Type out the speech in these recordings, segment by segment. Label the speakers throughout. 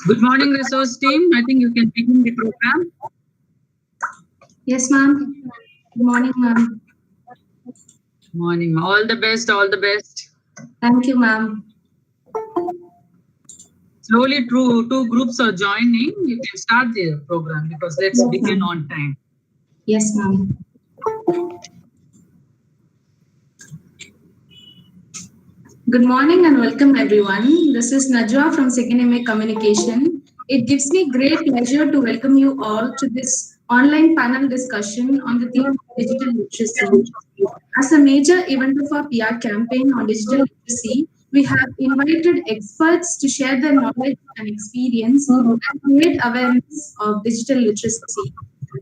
Speaker 1: Good morning, resource team. I think you can begin the program.
Speaker 2: Yes, ma'am. Good morning, ma'am.
Speaker 1: Morning. All the best, all the best.
Speaker 2: Thank you, ma'am.
Speaker 1: Slowly, two groups are joining. You can start the program because let's begin on time.
Speaker 2: Yes, ma'am. Good morning and welcome, everyone. This is Najwa from Second MA Communication. It gives me great pleasure to welcome you all to this online panel discussion on the theme of digital literacy. As a major event of our PR campaign on digital literacy, we have invited experts to share their knowledge and experience and create awareness of digital literacy.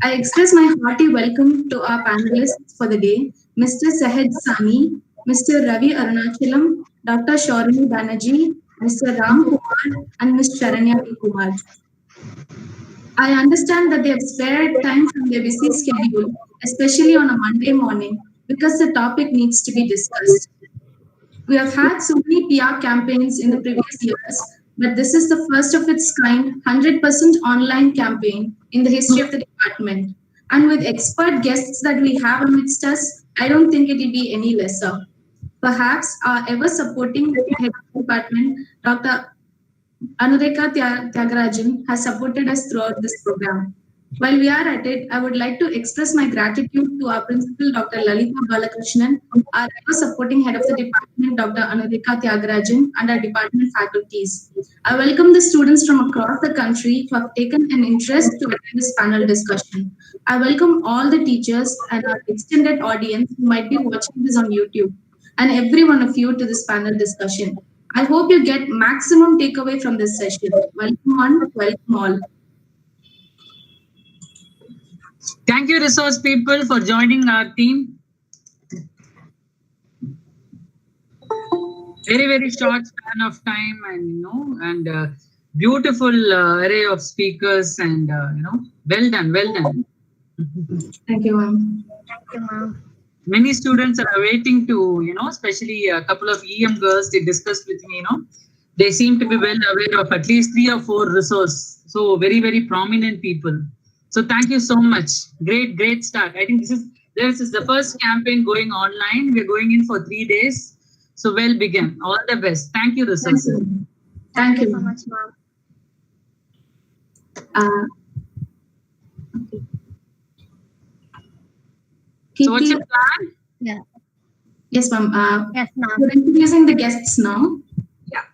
Speaker 2: I express my hearty welcome to our panelists for the day, Mr. Sahej Sani, Mr. Ravi Arunachalam, Dr. Shaurani Banerjee, Mr. Ram Kumar, and Ms. Sharanya P. Kumar. I understand that they have spared time from their busy schedule, especially on a Monday morning, because the topic needs to be discussed. We have had so many PR campaigns in the previous years, but this is the first of its kind 100% online campaign in the history of the department. And with expert guests that we have amidst us, I don't think it will be any lesser. Perhaps our ever supporting head of the department, Dr. Anureka Tyagarajan, has supported us throughout this program. While we are at it, I would like to express my gratitude to our principal, Dr. Lalita Balakrishnan, our ever supporting head of the department, Dr. Anureka Tyagarajan, and our department faculties. I welcome the students from across the country who have taken an interest to attend this panel discussion. I welcome all the teachers and our extended audience who might be watching this on YouTube, and every one of you to this panel discussion. I hope you get maximum takeaway from this session. Welcome on, welcome all.
Speaker 1: Thank you, resource people, for joining our team. Very, very short span of time, and beautiful array of speakers, and well done, well done.
Speaker 2: Thank you, ma'am.
Speaker 3: Thank you, ma'am.
Speaker 1: Many students are waiting to, especially a couple of EM girls, they discussed with me, they seem to be well aware of at least 3 or 4 resources. So very, very prominent people. So thank you so much. Great, great start. I think this is the first campaign going online. We're going in for 3 days. So well begun. All the best. Thank you, resources.
Speaker 2: Thank you
Speaker 3: so much, ma'am.
Speaker 2: Okay.
Speaker 1: So what's your plan?
Speaker 3: Yeah.
Speaker 2: Yes, ma'am.
Speaker 3: Yes, ma'am.
Speaker 2: We're introducing the guests now.
Speaker 1: Yeah.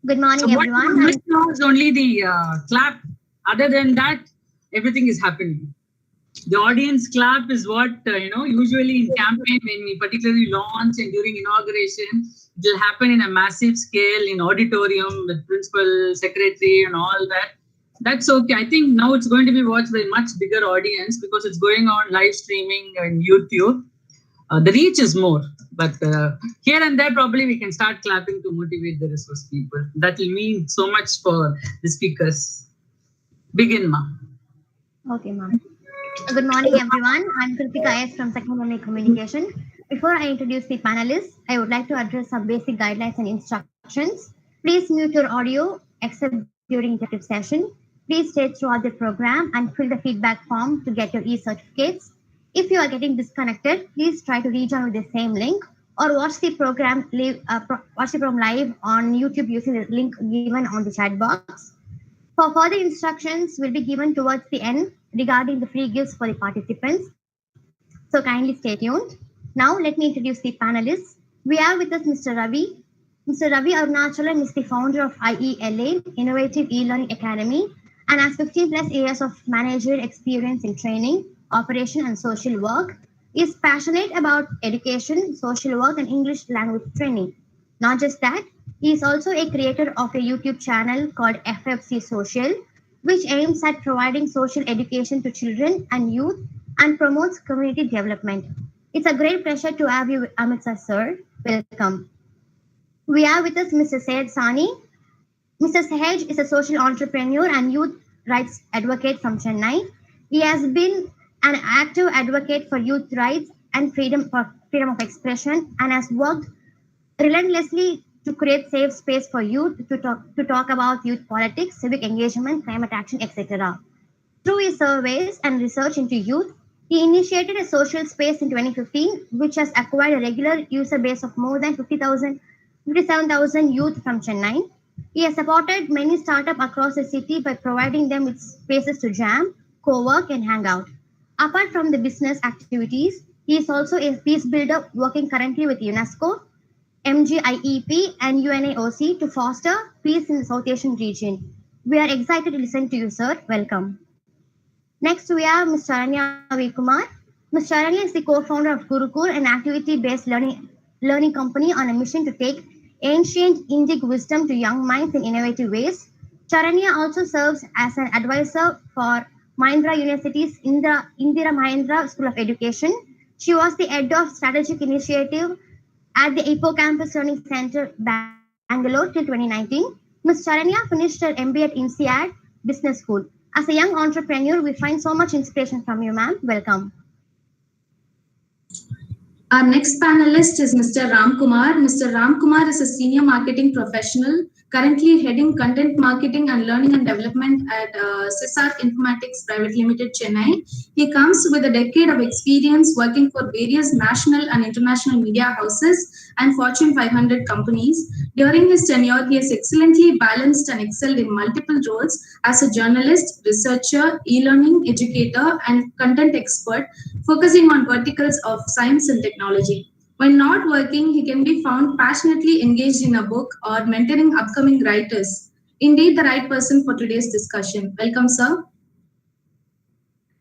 Speaker 3: Good morning,
Speaker 1: So what
Speaker 3: everyone.
Speaker 1: you missed now is only the clap. Other than that, everything is happening. The audience clap is what, usually in campaign, when we particularly launch and during inauguration, it will happen in a massive scale in auditorium with principal, secretary, and all that. That's okay. I think now it's going to be watched by a much bigger audience because it's going on live streaming on YouTube. The reach is more, but here and there probably we can start clapping to motivate the resource people. That will mean so much for the speakers. Begin, ma.
Speaker 3: Okay, ma'am. Good morning, everyone. I'm Kritika S. from Second Learning Communication. Before I introduce the panelists, I would like to address some basic guidelines and instructions. Please mute your audio except during interactive session. Please stay throughout the program and fill the feedback form to get your e-certificates. If you are getting disconnected, please try to rejoin with the same link or watch the program live on YouTube using the link given on the chat box. For further instructions will be given towards the end regarding the free gifts for the participants. So kindly stay tuned. Now let me introduce the panelists. We have with us Mr. Ravi. Mr. Ravi Arunachalam is the founder of IELA, Innovative E-Learning Academy, and has 15 plus years of managerial experience in training, operation, and social work. He is passionate about education, social work, and English language training. Not just that, he is also a creator of a YouTube channel called FFC Social, which aims at providing social education to children and youth and promotes community development. It's a great pleasure to have you amidst us, sir. Welcome. We have with us Mr. Sahej Sani. Mr. Sahej is a social entrepreneur and youth rights advocate from Chennai. He has been an active advocate for youth rights and freedom of expression and has worked relentlessly to create safe space for youth to talk about youth politics, civic engagement, climate action, etc. Through his surveys and research into youth, he initiated a social space in 2015, which has acquired a regular user base of more than 57,000 youth from Chennai. He has supported many startups across the city by providing them with spaces to jam, co-work, and hang out. Apart from the business activities, he is also a peace builder working currently with UNESCO, MGIEP, and UNAOC to foster peace in the South Asian region. We are excited to listen to you, sir. Welcome. Next, we have Ms. Charanya V. Kumar. Ms. Charanya is the co-founder of Gurukul, an activity-based learning company on a mission to take ancient Indic wisdom to young minds in innovative ways. Charanya also serves as an advisor for Mahindra University's Indira Mahindra School of Education. She was the head of strategic initiative at the Hippocampus Learning Center, Bangalore, till 2019. Ms. Charanya finished her MBA at INSEAD Business School. As a young entrepreneur, we find so much inspiration from you, ma'am. Welcome.
Speaker 2: Our next panelist is Mr. Ram Kumar. Mr. Ram Kumar is a senior marketing professional, currently heading content marketing and learning and development at CISAR Informatics Private Limited, Chennai. He comes with a decade of experience working for various national and international media houses and Fortune 500 companies. During his tenure, he has excellently balanced and excelled in multiple roles as a journalist, researcher, e-learning educator, and content expert, focusing on verticals of science and technology. When not working, he can be found passionately engaged in a book or mentoring upcoming writers. Indeed, the right person for today's discussion. Welcome, sir.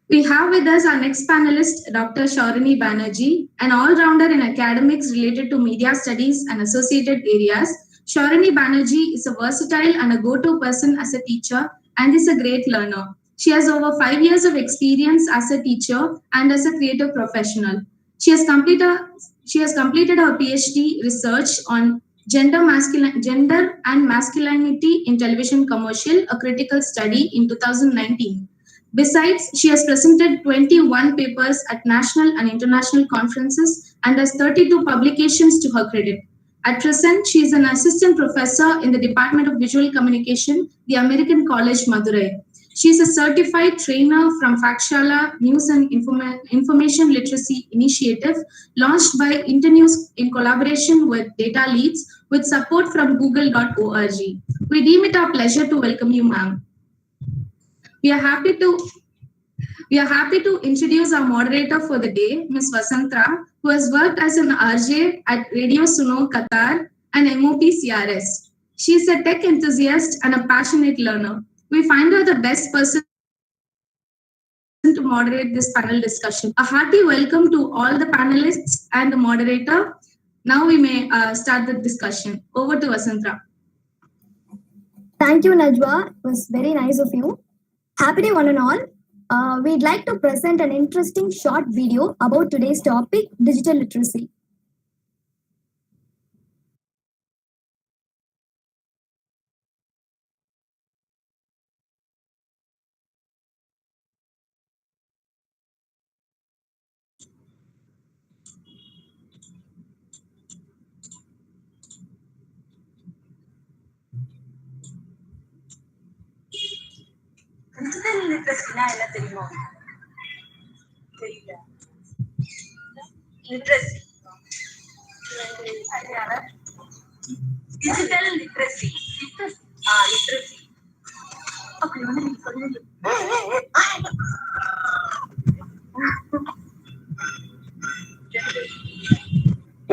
Speaker 2: We have with us our next panelist, Dr. Shaurini Banerjee, an all-rounder in academics related to media studies and associated areas. Shaurini Banerjee is a versatile and a go-to person as a teacher and is a great learner. She has over 5 years of experience as a teacher and as a creative professional. She has completed her PhD research on gender and masculinity in television commercial, a critical study in 2019. Besides, she has presented 21 papers at national and international conferences and has 32 publications to her credit. At present, she is an assistant professor in the Department of Visual Communication, the American College, Madurai. She is a certified trainer from Fakshala News and Information Literacy Initiative, launched by Internews in collaboration with Data Leads, with support from google.org. We deem it our pleasure to welcome you, ma'am. We are happy to introduce our moderator for the day, Ms. Vasantra, who has worked as an RJ at Radio Suno, Qatar, and M.O.P CRS. She is a tech enthusiast and a passionate learner. We find her the best person to moderate this panel discussion. A hearty welcome to all the panelists and the moderator. Now we may start the discussion. Over to Vasantra.
Speaker 4: Thank you, Najwa. It was very nice of you. Happy day, one and all. We'd like to present an interesting short video about today's topic, digital literacy.
Speaker 5: Digital literacy na ella theriyuma? Theriyala. Literacy. Digital literacy. Literacy. Okay, வந்து நீங்க சொல்லுங்க.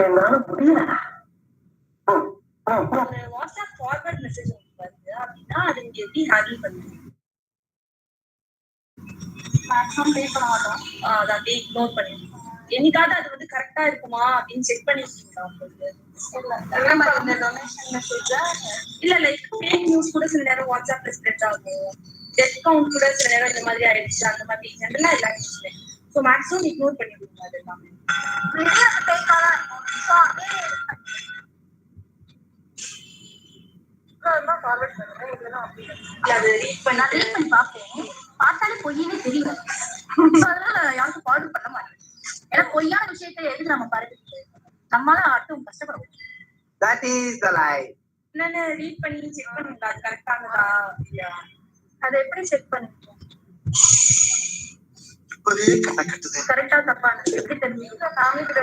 Speaker 5: என்னால முடியல. WhatsApp forward message வருது அப்படின்னா அது நீங்க எப்படி ஹேண்டில் பண்ணுவீங்க? மேக்ஸிமம் பே பண்ண மாட்டோம், அதை அப்படியே இக்னோர் பண்ணிடுவோம். என்னைக்காவது அது வந்து கரெக்டா இருக்குமா அப்படின்னு செக் பண்ணிருக்கீங்களா உங்களுக்கு? இல்ல லைக் ஃபேக் நியூஸ் கூட சில நேரம் வாட்ஸ்அப்ல ஸ்ப்ரெட் ஆகும், டெத் கவுண்ட் கூட சில நேரம் இந்த மாதிரி ஆயிடுச்சு, அந்த மாதிரி ஜெனரலா எல்லா நியூஸ்மே. ஸோ மேக்ஸிமம் இக்னோர் பண்ணிடுவோம் அது எல்லாமே. ஃபார்வர்ட் பண்ணுறேன், இதெல்லாம் அப்படி அது ரீட் பண்ணி பார்ப்பேன். பார்த்தாலே பொய்யவே தெரியும், அதனால யாருக்கும் ஃபார்வர்ட் பண்ண மாட்டேன். ஏன்னா பொய்யான விஷயத்தை எதுக்கு நம்ம பரப்பிட்டு நம்மளால ஆட்டும் கஷ்டப்படுவோம். That is the lie. என்னன்னு ரீட் பண்ணி செக் பண்ணுங்க, அது கரெக்டானதா இல்லையா, அதை எப்படி செக் பண்ணுங்க? கரெக்டா தப்பானது எப்படி தெரிஞ்சுக்கிட்டு ஃபேமிலி கிட்ட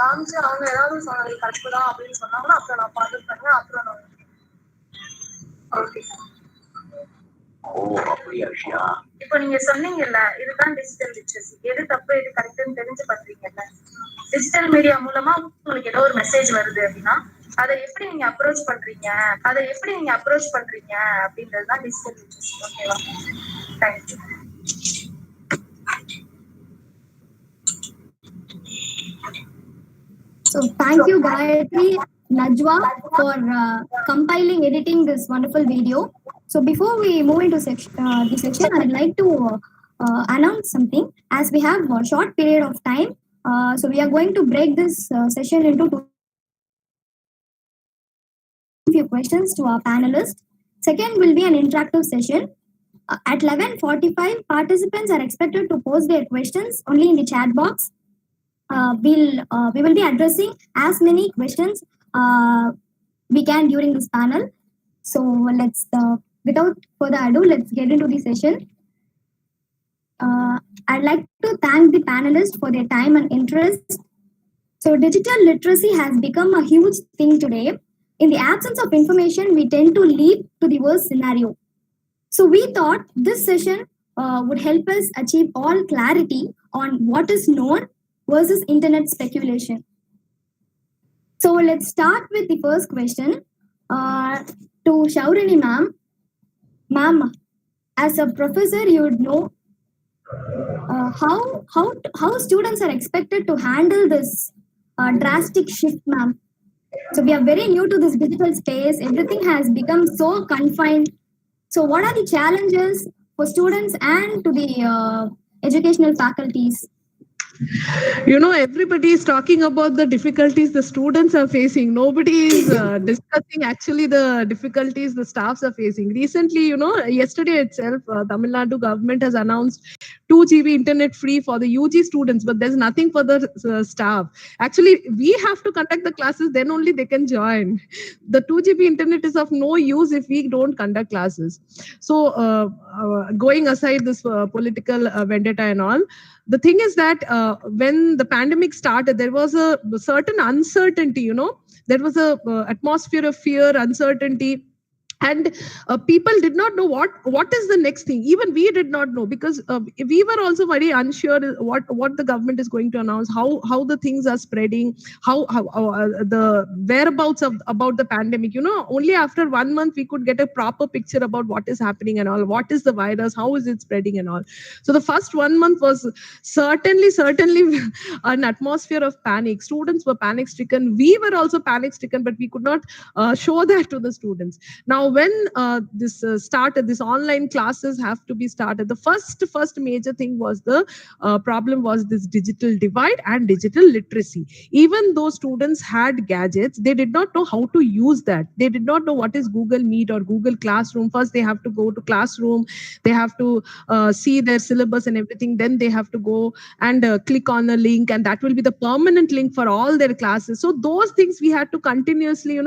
Speaker 5: காமிச்சு அவங்க ஏதாவது சொன்னது கரெக்ட் தான் அப்படின்னு சொன்னாங்கன்னா அப்புறம் நான் ஃபார்வர்ட் பண்ணேன். அப்புறம் நான் ஓகே. இப்போ நீங்க சொன்னீங்கல்ல, இதுதான் டிஜிட்டல் லிட்ரஸி, எது தப்பு எது கரெக்ட்னு தெரிஞ்சு பண்றீங்கல்ல. டிஜிட்டல் மீடியா மூலமா உங்களுக்கு ஏதோ ஒரு மெசேஜ் வருது அப்படின்னா அதை எப்படி நீங்க அப்ரோச் பண்றீங்க அப்படின்றதுதான் டிஜிட்டல் லிட்ரஸி. ஓகேவா? Thank you.
Speaker 4: So thank you, Gayatri, Najwa, for compiling, editing this wonderful video. So before we move into the section, I'd like to announce something. As we have a short period of time, so we are going to break this session into few questions to our panelists. Second will be an interactive session. At 11:45, participants are expected to post their questions only in the chat box. We will be addressing as many questions we can during this panel. So let's, without further ado, let's get into the session. I'd like to thank the panelists for their time and interest. So digital literacy has become a huge thing today. In the absence of information, we tend to leap to the worst scenario. So we thought this session would help us achieve all clarity on what is known versus internet speculation. So let's start with the first question to Shaurini ma'am. Ma'am, as a professor, you would know how students are expected to handle this drastic shift, ma'am. So we are very new to this digital space. Everything has become so confined. So what are the challenges for students and to the educational faculties?
Speaker 6: Everybody is talking about the difficulties the students are facing. Nobody is discussing actually the difficulties the staffs are facing. Recently, yesterday itself, Tamil Nadu government has announced 2 GB internet free for the UG students, but there's nothing for the staff. Actually, we have to conduct the classes, then only they can join. The 2 GB internet is of no use if we don't conduct classes. So going aside this political vendetta and all, the thing is that when the pandemic started, there was a certain uncertainty, there was a atmosphere of fear, uncertainty. And people did not know what is the next thing. Even we did not know, because we were also very unsure what the government is going to announce, how the things are spreading, how the whereabouts about the pandemic. Only after 1 month we could get a proper picture about what is happening and all, what is the virus, how is it spreading and all. So the first 1 month was certainly an atmosphere of panic. Students were panic stricken. We were also panic stricken, but we could not show that to the students. Now, when this started, this online classes have to be started, the first major thing was the problem was this digital divide and digital literacy. Even though students had gadgets, they did not know how to use that. They did not know what is Google Meet or Google Classroom. First, they have to go to classroom, they have to see their syllabus and everything. Then they have to go and click on a link, and that will be the permanent link for all their classes. So those things we had to continuously,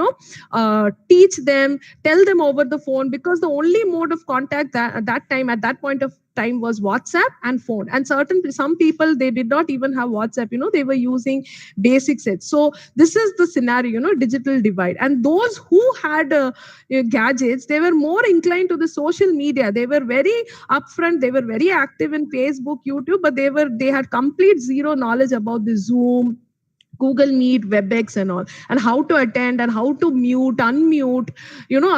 Speaker 6: teach them, tell them over the phone, because the only mode of contact at that point of time was WhatsApp and phone. And some people, they did not even have WhatsApp, they were using basic sets. So this is the scenario, digital divide. And those who had gadgets, they were more inclined to the social media. They were very upfront, they were very active in Facebook, YouTube, but they had complete zero knowledge about the Zoom, Google Meet, WebEx and all, and how to attend and how to mute, unmute,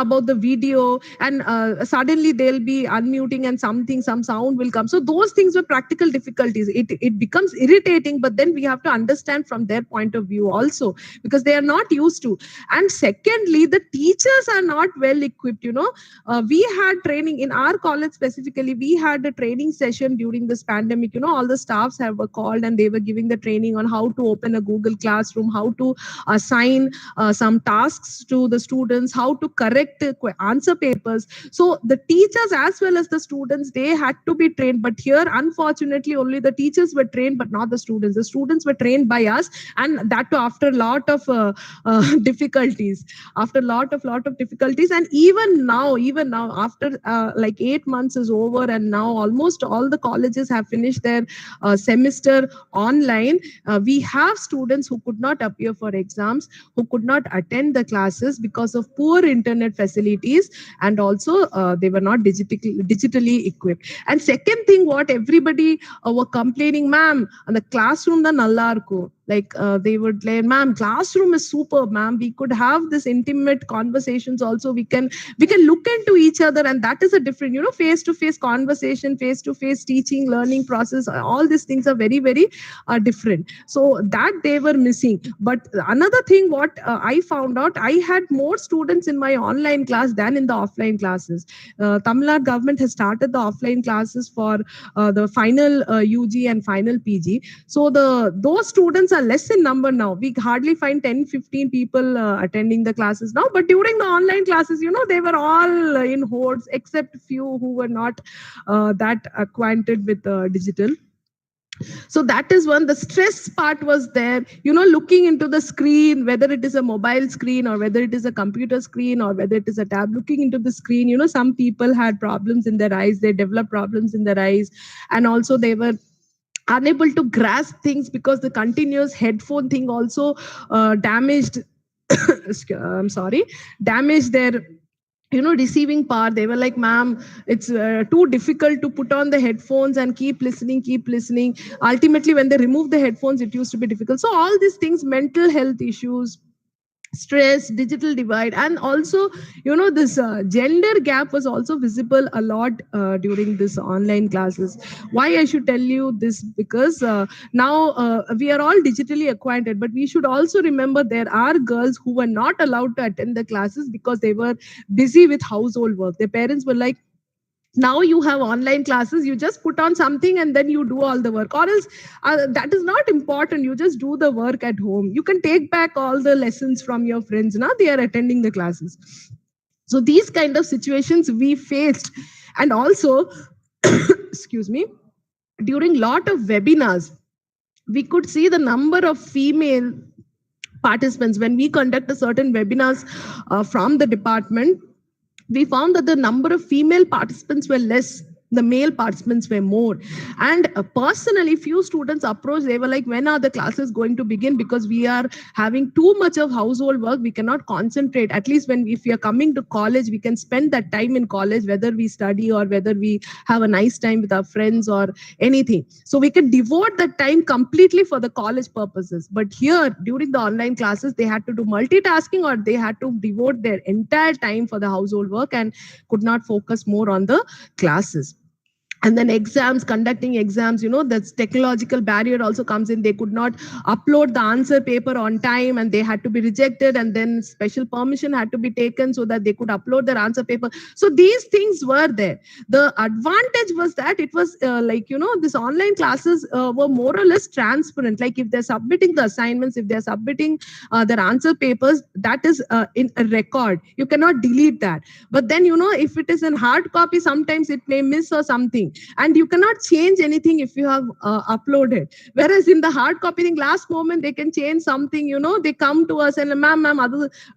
Speaker 6: about the video. And suddenly they'll be unmuting and some sound will come. So those things were practical difficulties. It becomes irritating, but then we have to understand from their point of view also, because they are not used to. And secondly, the teachers are not well equipped. We had training in our college specifically. We had a training session during this pandemic. All the staffs were called and they were giving the training on how to open a Google Classroom, how to assign some tasks to the students, how to correct answer papers. So the teachers as well as the students, they had to be trained. But here, unfortunately, only the teachers were trained, but not the students. The students were trained by us, and that too after a lot of difficulties. After lot of difficulties, and even now, after like 8 months is over, and now almost all the colleges have finished their semester online. We have students who could not appear for exams, who could not attend the classes because of poor internet facilities, and also they were not digitally equipped. And second thing, what everybody were complaining, ma'am, the classroom da nalla irukku. Like they would say, ma'am, classroom is superb, ma'am. We could have this intimate conversations also. We can look into each other, and that is a different, face to face conversation, face to face teaching, learning process. All these things are very, very different. So that they were missing. But another thing, what I found out, I had more students in my online class than in the offline classes. Tamil Nadu government has started the offline classes for the final UG and final PG. So those students are less in number now. We hardly find 10-15 people attending the classes now. But during the online classes, they were all in hordes, except few who were not that acquainted with digital. So that is one. The stress part was there, looking into the screen, whether it is a mobile screen or whether it is a computer screen or whether it is a tab, looking into the screen. Some people had problems in their eyes, they developed problems in their eyes, and also they were unable to grasp things because the continuous headphone thing also damaged I'm sorry, damaged their receiving power. They were like, ma'am, it's too difficult to put on the headphones and keep listening. Ultimately, when they removed the headphones, it used to be difficult. So all these things, mental health issues, stress, digital divide, and also this gender gap was also visible a lot during this online classes. Why I should tell you this? Because now we are all digitally acquainted, but we should also remember there are girls who were not allowed to attend the classes because they were busy with household work. Their parents were like, now you have online classes, you just put on something and then you do all the work, or else that is not important, you just do the work at home. You can take back all the lessons from your friends, now they are attending the classes. So these kind of situations we faced. And also excuse me, during lot of webinars, we could see the number of female participants. When we conduct a certain webinars from the department, we found that the number of female participants were less, the male participants were more. And personally, few students approached, they were like, when are the classes going to begin? Because we are having too much of household work, we cannot concentrate. At least if we are coming to college, we can spend that time in college, whether we study or whether we have a nice time with our friends or anything. So we can devote that time completely for the college purposes. But here, during the online classes, they had to do multitasking, or they had to devote their entire time for the household work and could not focus more on the classes. And then exams, conducting exams, that technological barrier also comes in. They could not upload the answer paper on time and they had to be rejected, and then special permission had to be taken so that they could upload their answer paper. So these things were there. The advantage was that it was this online classes were more or less transparent. Like if they're submitting the assignments, if they're submitting their answer papers, that is in a record. You cannot delete that. But then, if it is in hard copy, sometimes it may miss or something. And you cannot change anything if you have uploaded. Whereas in the hard copy thing, last moment they can change something. They come to us and, ma'am,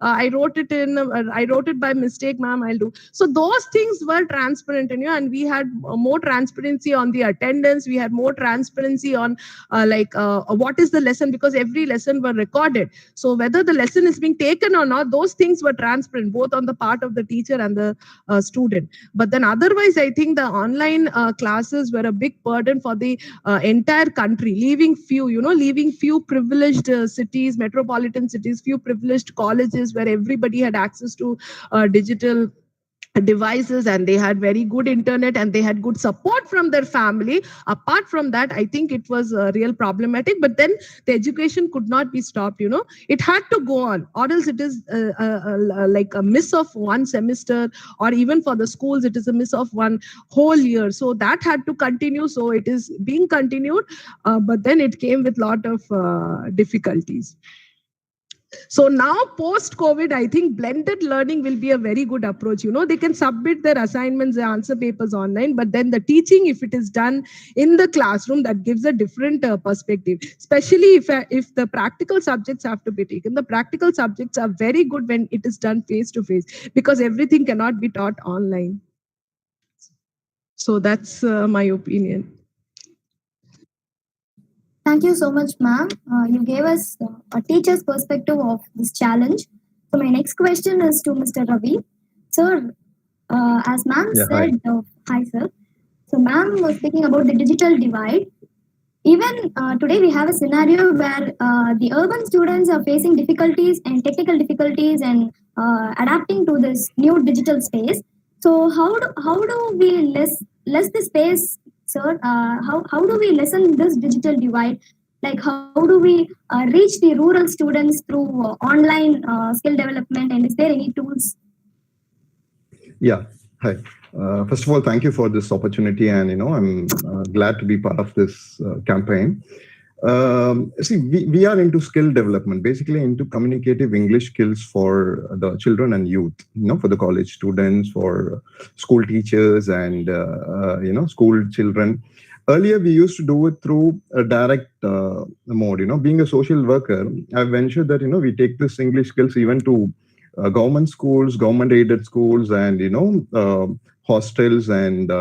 Speaker 6: I wrote it by mistake, ma'am, I'll do. So those things were transparent, and we had more transparency on the attendance. We had more transparency on what is the lesson, because every lesson were recorded. So whether the lesson is being taken or not, those things were transparent, both on the part of the teacher and the student. But then otherwise, I think the online classes were a big burden for the entire country, leaving few privileged cities, metropolitan cities, few privileged colleges where everybody had access to digital devices, and they had very good internet, and they had good support from their family. Apart from that, I think it was real problematic. But then the education could not be stopped. It had to go on, or else it is like a miss of one semester, or even for the schools it is a miss of one whole year. So that had to continue. So it is being continued, but then it came with lot of difficulties. So now post-COVID, I think blended learning will be a very good approach. They can submit their assignments, their answer papers online, but then the teaching, if it is done in the classroom, that gives a different perspective. Especially if the practical subjects have to be taken. The practical subjects are very good when it is done face-to-face, because everything cannot be taught online. So that's my opinion.
Speaker 4: Thank you so much, ma'am. You gave us a teacher's perspective of this challenge. So my next question is to Mr. Ravi. Sir, as ma'am said, hi sir. So ma'am was speaking about the digital divide. Even today, we have a scenario where the urban students are facing difficulties and technical difficulties and adapting to this new digital space. So, how do we less the space, sir? How do we lessen this digital divide? Like, how do we reach the rural students through online skill development? And is there any tools?
Speaker 7: Yeah. Hi. First of all, thank you for this opportunity, and I'm glad to be part of this campaign. See, we are into skill development, basically into communicative English skills for the children and youth, for the college students, for school teachers, and school children. Earlier, we used to do it through a direct mode. Being a social worker, I've ensured that we take this English skills even to government schools, government aided schools, and hostels and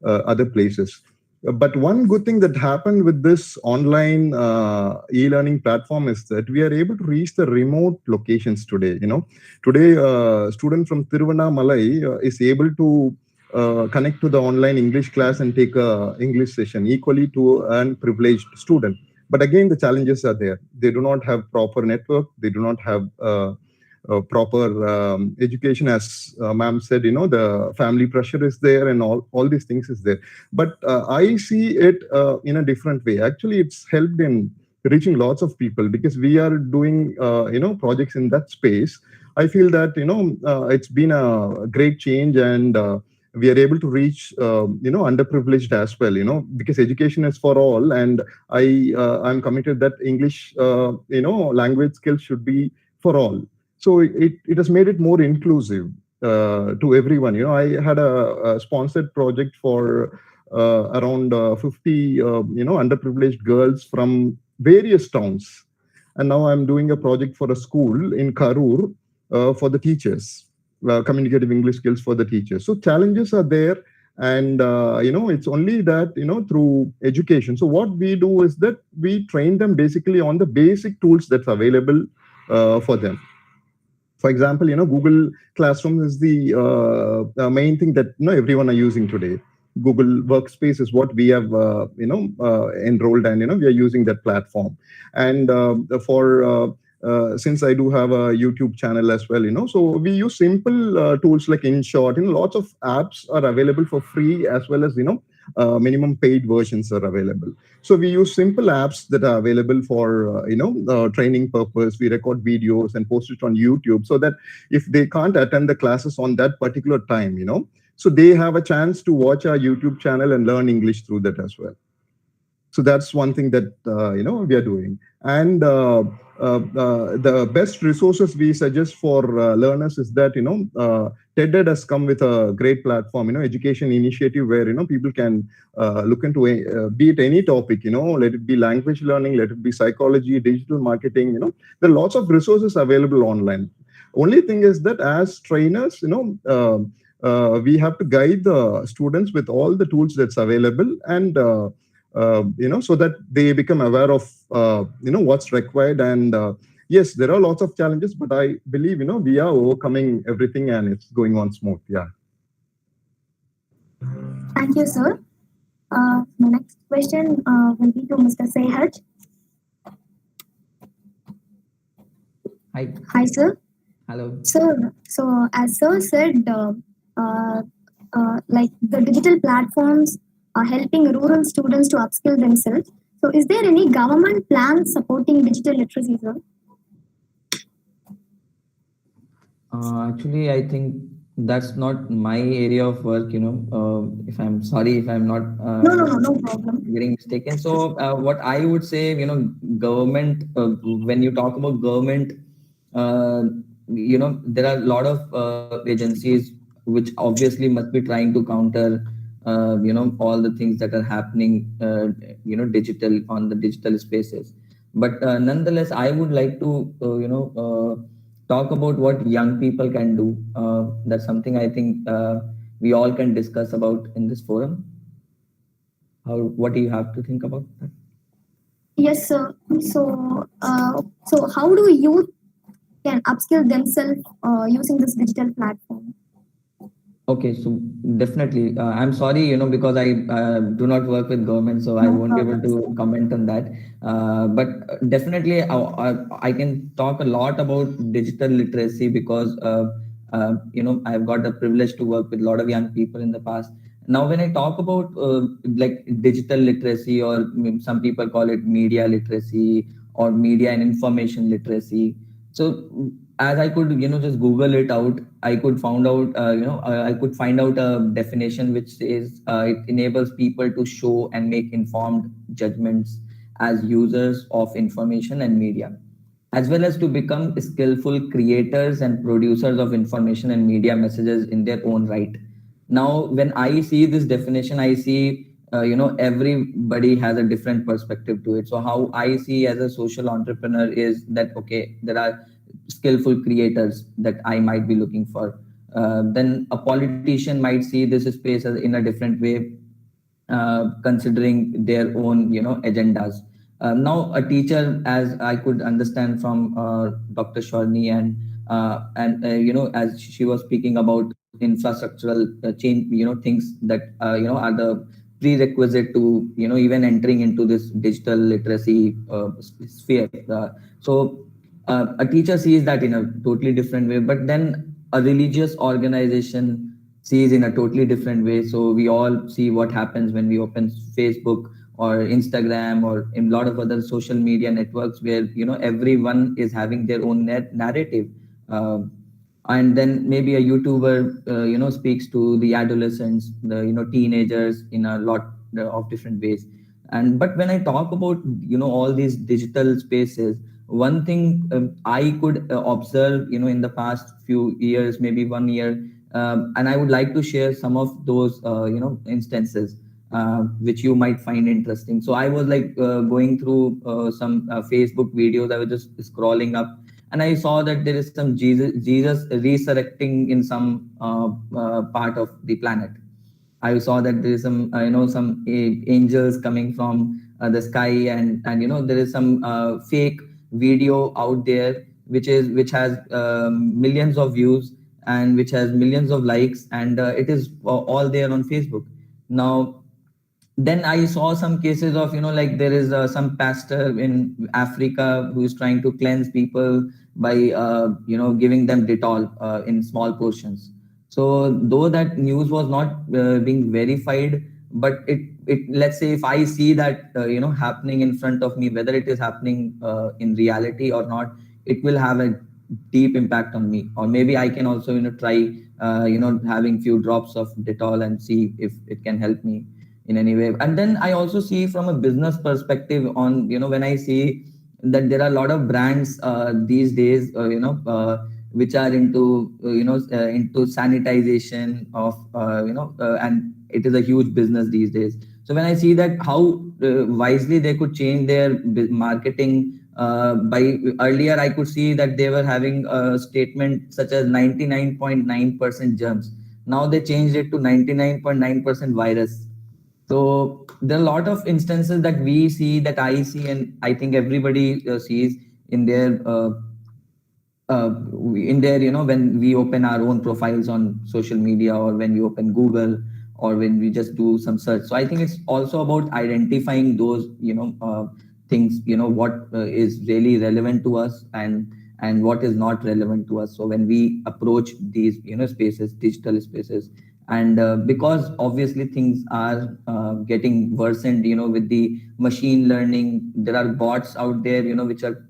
Speaker 7: other places. But one good thing that happened with this online e-learning platform is that we are able to reach the remote locations today. Today, a student from Tiruvannamalai is able to connect to the online English class and take a English session equally to an privileged student. But again, the challenges are there. They do not have proper network. They do not have proper education, as ma'am said. The family pressure is there, and all these things is there. But I see it in a different way. Actually, it's helped in reaching lots of people because we are doing projects in that space. I feel that it's been a great change, and we are able to reach underprivileged as well. Because education is for all, and I'm committed that English language skills should be for all. So it has made it more inclusive to everyone. I had a sponsored project for around 50 underprivileged girls from various towns, and now I'm doing a project for a school in Karur for the teachers, communicative English skills for the teachers. So challenges are there, and it's only that through education. So what we do is that we train them basically on the basic tools that's available for them. For example, Google Classroom is the main thing that everyone are using today. Google Workspace is what we have enrolled, and we are using that platform. And since I do have a YouTube channel as well, so we use simple tools like InShot. Lots of apps are available for free, as well as minimum paid versions are available. So we use simple apps that are available for training purpose. We record videos and post it on YouTube, so that if they can't attend the classes on that particular time, so they have a chance to watch our YouTube channel and learn English through that as well. So that's one thing that we are doing. And the best resources we suggest for learners is that TED has come with a great platform, education initiative, where people can look into be it any topic, let it be language learning, let it be psychology, digital marketing. There are lots of resources available online. Only thing is that as trainers, we have to guide the students with all the tools that's available, and so that they become aware of what's required. And yes, there are lots of challenges, but I believe we are overcoming everything, and it's going on smooth. Yeah.
Speaker 4: Thank you, sir. The next question will be to Mr. Sehaj.
Speaker 8: Hi.
Speaker 4: Hi, sir.
Speaker 8: Hello.
Speaker 4: Sir, so as sir said, like the digital platforms are helping rural students to upskill themselves. So is there any government plan supporting digital literacy, sir?
Speaker 8: Actually, I think that's not my area of work, if I'm sorry if I'm not
Speaker 4: no problem.
Speaker 8: getting mistaken. So what I would say, government, when you talk about government, there are a lot of agencies which obviously must be trying to counter all the things that are happening digital on the digital spaces. But nonetheless, I would like to talk about what young people can do. That's something I think we all can discuss about in this forum. What do you have to think about that?
Speaker 4: Yes, sir. So how do youth can upskill themselves using this digital platform?
Speaker 8: Okay, so Definitely. I'm sorry, because I do not work with government, so I won't be able to comment on that. But definitely, I can talk a lot about digital literacy because, I've got the privilege to work with a lot of young people in the past. Now, when I talk about like digital literacy, or some people call it media literacy or media and information literacy. So as I could, just Google it out, I could I could find out a definition which says it enables people to show and make informed judgments as users of information and media, as well as to become skillful creators and producers of information and media messages in their own right. Now, when I see this definition, I see, everybody has a different perspective to it. So how I see as a social entrepreneur is that, okay, there are skillful creators that I might be looking for. Then a politician might see this space as in a different way, considering their own, agendas. Now, a teacher, as I could understand from Dr. Shorni, and as she was speaking about infrastructural change, things that are the prerequisite to even entering into this digital literacy sphere. A teacher sees that in a totally different way, but then a religious organization sees in a totally different way. So we all see what happens when we open Facebook or Instagram or in a lot of other social media networks where everyone is having their own narrative. And then maybe a YouTuber speaks to the adolescents, the teenagers in a lot of different ways. And but when I talk about all these digital spaces, one thing I could observe in the past few years, maybe 1 year, and I would like to share some of those instances which you might find interesting. So I was like going through some Facebook videos. I was just scrolling up, and I saw that there is some Jesus resurrecting in some part of the planet. I saw that there is some some angels coming from the sky, and there is some fake video out there which has millions of views and which has millions of likes, and it is all there on Facebook. Now, then I saw some cases of like there is some pastor in Africa who is trying to cleanse people by giving them Dettol in small portions. So though that news was not being verified, but it let's say if I see that happening in front of me, whether it is happening in reality or not, it will have a deep impact on me. Or maybe I can also try having few drops of Dettol and see if it can help me in any way. And then I also see from a business perspective on when I see that there are a lot of brands these days which are into into sanitization of and it is a huge business these days. So when I see that how wisely they could change their marketing, by earlier I could see that they were having a statement such as 99.9% germs. Now they changed it to 99.9% virus. So there are a lot of instances that we see, that I see, and I think everybody sees in their when we open our own profiles on social media, or when we open Google, or when we just do some search. So I think it's also about identifying those things, what is really relevant to us, and what is not relevant to us. So when we approach these spaces, digital spaces, and because obviously things are getting worsened with the machine learning, there are bots out there which are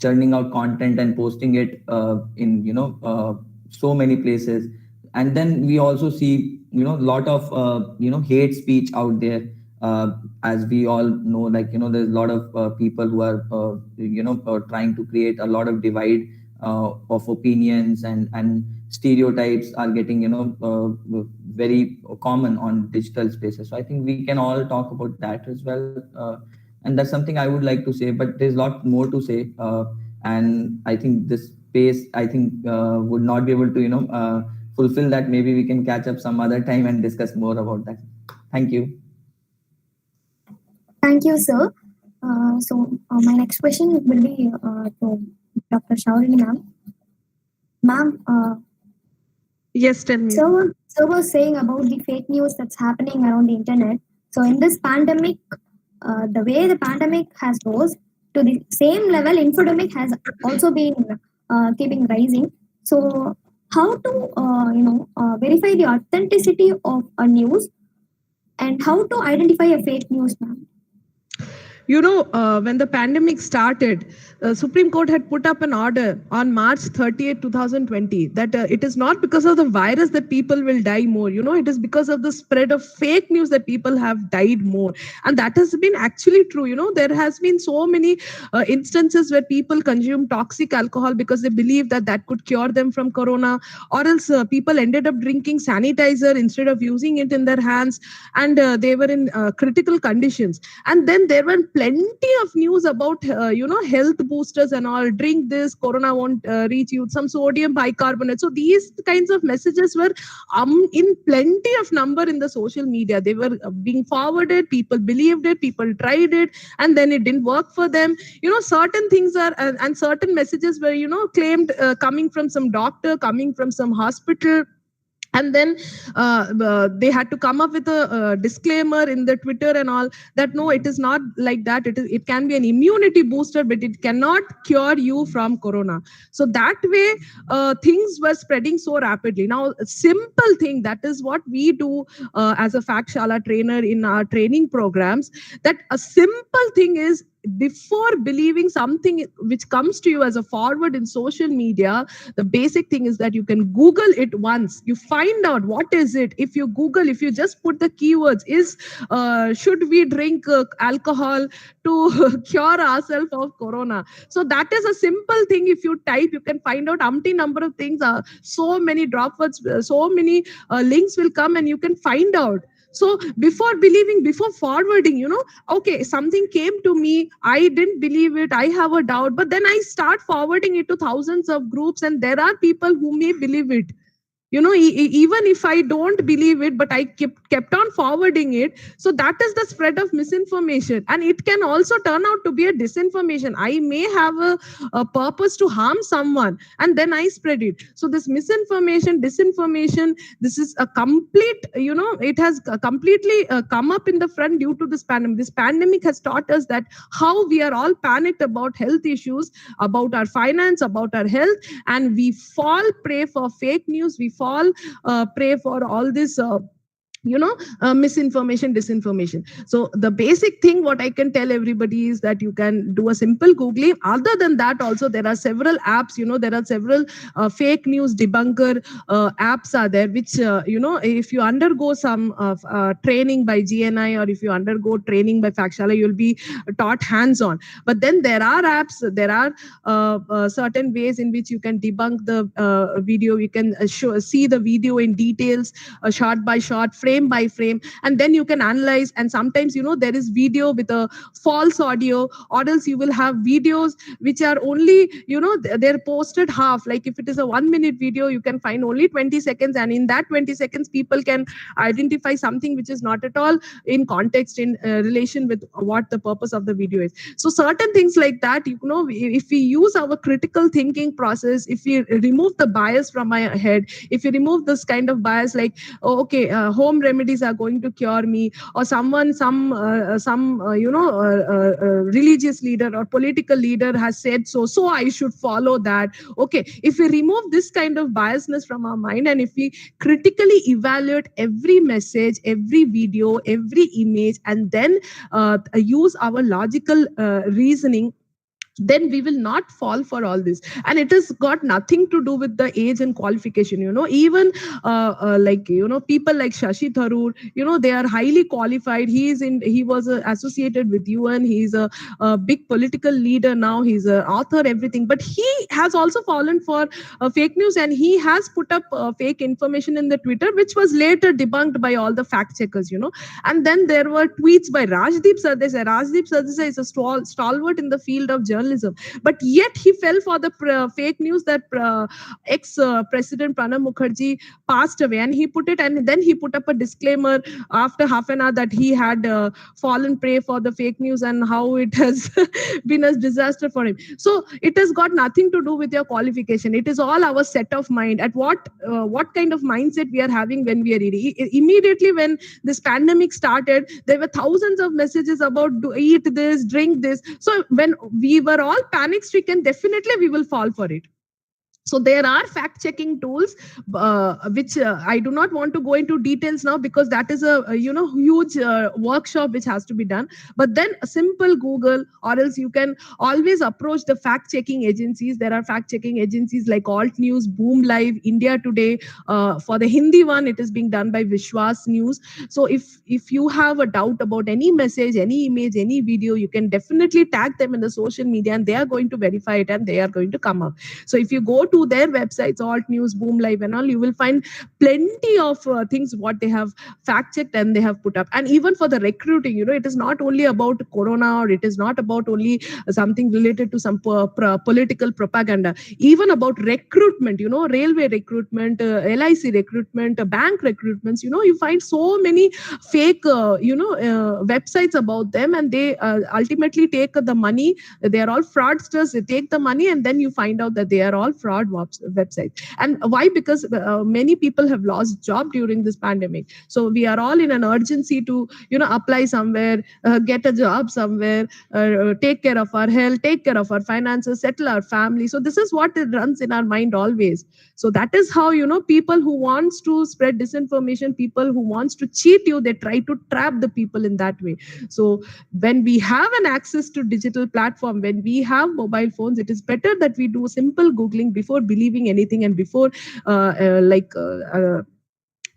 Speaker 8: churning out content and posting it in so many places. And then we also see lot of hate speech out there, as we all know, like there's a lot of people who are trying to create a lot of divide of opinions, and stereotypes are getting very common on digital spaces. So I think we can all talk about that as well, and that's something I would like to say, but there's a lot more to say, and I think this space would not be able to fulfill that. Maybe we can catch up some other time and discuss more about that. Thank you.
Speaker 4: Thank you, sir. My next question will be to Dr. Shaurini ma'am. Ma'am,
Speaker 6: Yes, tell me.
Speaker 4: So was saying about the fake news that's happening around the internet. So in this pandemic, the way the pandemic has rose to the same level, infodemic has also been keeping rising. So how to verify the authenticity of a news and how to identify a fake news, ma'am?
Speaker 6: When the pandemic started, Supreme Court had put up an order on March 30th, 2020, that it is not because of the virus that people will die more. It is because of the spread of fake news that people have died more. And that has been actually true. There has been so many instances where people consume toxic alcohol because they believe that that could cure them from corona, or else people ended up drinking sanitizer instead of using it in their hands, and they were in critical conditions. And then there were plenty of news about health boosters and all. Drink this, corona won't reach you. Some sodium bicarbonate. So these kinds of messages were in plenty of number in the social media. They were being forwarded. People believed it. People tried it, and then it didn't work for them. Certain things are and certain messages were claimed coming from some doctor, coming from some hospital. And then they had to come up with a disclaimer in the Twitter and all, that no, it is not like that. It can be an immunity booster, but it cannot cure you from corona. So that way things were spreading so rapidly. Now, a simple thing, that is what we do as a Fakshala trainer in our training programs, that a simple thing is, before believing something which comes to you as a forward in social media, the basic thing is that you can Google it once. You find out what is it. If you Google, if you just put the keywords, should we drink alcohol to cure ourselves of corona? So that is a simple thing. If you type, you can find out umpty number of things. So many drop words, so many links will come, and you can find out. So before believing, before forwarding, okay, something came to me, I didn't believe it, I have a doubt, but then I start forwarding it to thousands of groups, and there are people who may believe it. Even if I don't believe it, but I kept on forwarding it. So that is the spread of misinformation, and it can also turn out to be a disinformation. I may have a purpose to harm someone, and then I spread it. So this misinformation, disinformation, this is a complete, it has completely come up in the front due to this pandemic. This pandemic has taught us that how we are all panicked about health issues, about our finance, about our health, and we fall prey for fake news. We fall prey for all this misinformation, disinformation. So the basic thing what I can tell everybody is that you can do a simple googling. Other than that, also there are several apps, there are several fake news debunker apps are there, which if you undergo some training by GNI, or if you undergo training by Fakshala, you'll be taught hands-on. But then there are apps, there are certain ways in which you can debunk the video. You can see the video in details, shot by shot, frame by frame, and then you can analyze. And sometimes there is video with a false audio, or else you will have videos which are only they're posted half. Like if it is a 1 minute video, you can find only 20 seconds, and in that 20 seconds people can identify something which is not at all in context, in relation with what the purpose of the video is. So certain things like that, if we use our critical thinking process, if we remove the bias from my head, if we remove this kind of bias, like, oh, okay, home remedies are going to cure me, or some religious leader or political leader has said so I should follow that. Okay, if we remove this kind of biasness from our mind, and if we critically evaluate every message, every video, every image, and then use our logical reasoning, then we will not fall for all this. And it has got nothing to do with the age and qualification. Even people like Shashi Tharoor, they are highly qualified. He was associated with UN. He's a big political leader now. He's an author, everything, but he has also fallen for fake news, and he has put up fake information in the Twitter, which was later debunked by all the fact checkers. And then there were tweets by Rajdeep Sardesai. Rajdeep Sardesai is a stalwart in the field of journalism. journalism. But yet he fell for the fake news that ex-President Pranab Mukherjee passed away, and he put it, and then he put up a disclaimer after half an hour that he had fallen prey for the fake news and how it has been a disaster for him. So it has got nothing to do with your qualification. It is all our set of mind, at what kind of mindset we are having when we are reading. Immediately when this pandemic started, there were thousands of messages about eat this, drink this. So when we were all panic stricken, definitely we will fall for it. So there are fact-checking tools, which I do not want to go into details now, because that is a huge workshop which has to be done. But then a simple Google, or else you can always approach the fact-checking agencies. There are fact-checking agencies like Alt News, Boom Live, India Today. For the Hindi one, it is being done by Vishwas News. So if you have a doubt about any message, any image, any video, you can definitely tag them in the social media, and they are going to verify it, and they are going to come up. So if you go to their websites, Alt News, Boom Live and all, you will find plenty of things what they have fact checked and they have put up. And even for the recruiting, it is not only about corona, or it is not about only something related to some political propaganda. Even about recruitment, railway recruitment, LIC recruitment, bank recruitments, you find so many fake websites about them, and they ultimately take the money. They are all fraudsters. They take the money, and then you find out that they are all fraud websites. And why? Because many people have lost job during this pandemic. So we are all in an urgency to apply somewhere, get a job somewhere, take care of our health, take care of our finances, settle our family. So this is what it runs in our mind always. So that is how people who wants to spread disinformation, people who wants to cheat you, they try to trap the people in that way. So when we have an access to digital platform, when we have mobile phones, it is better that we do simple Googling before believing anything, and before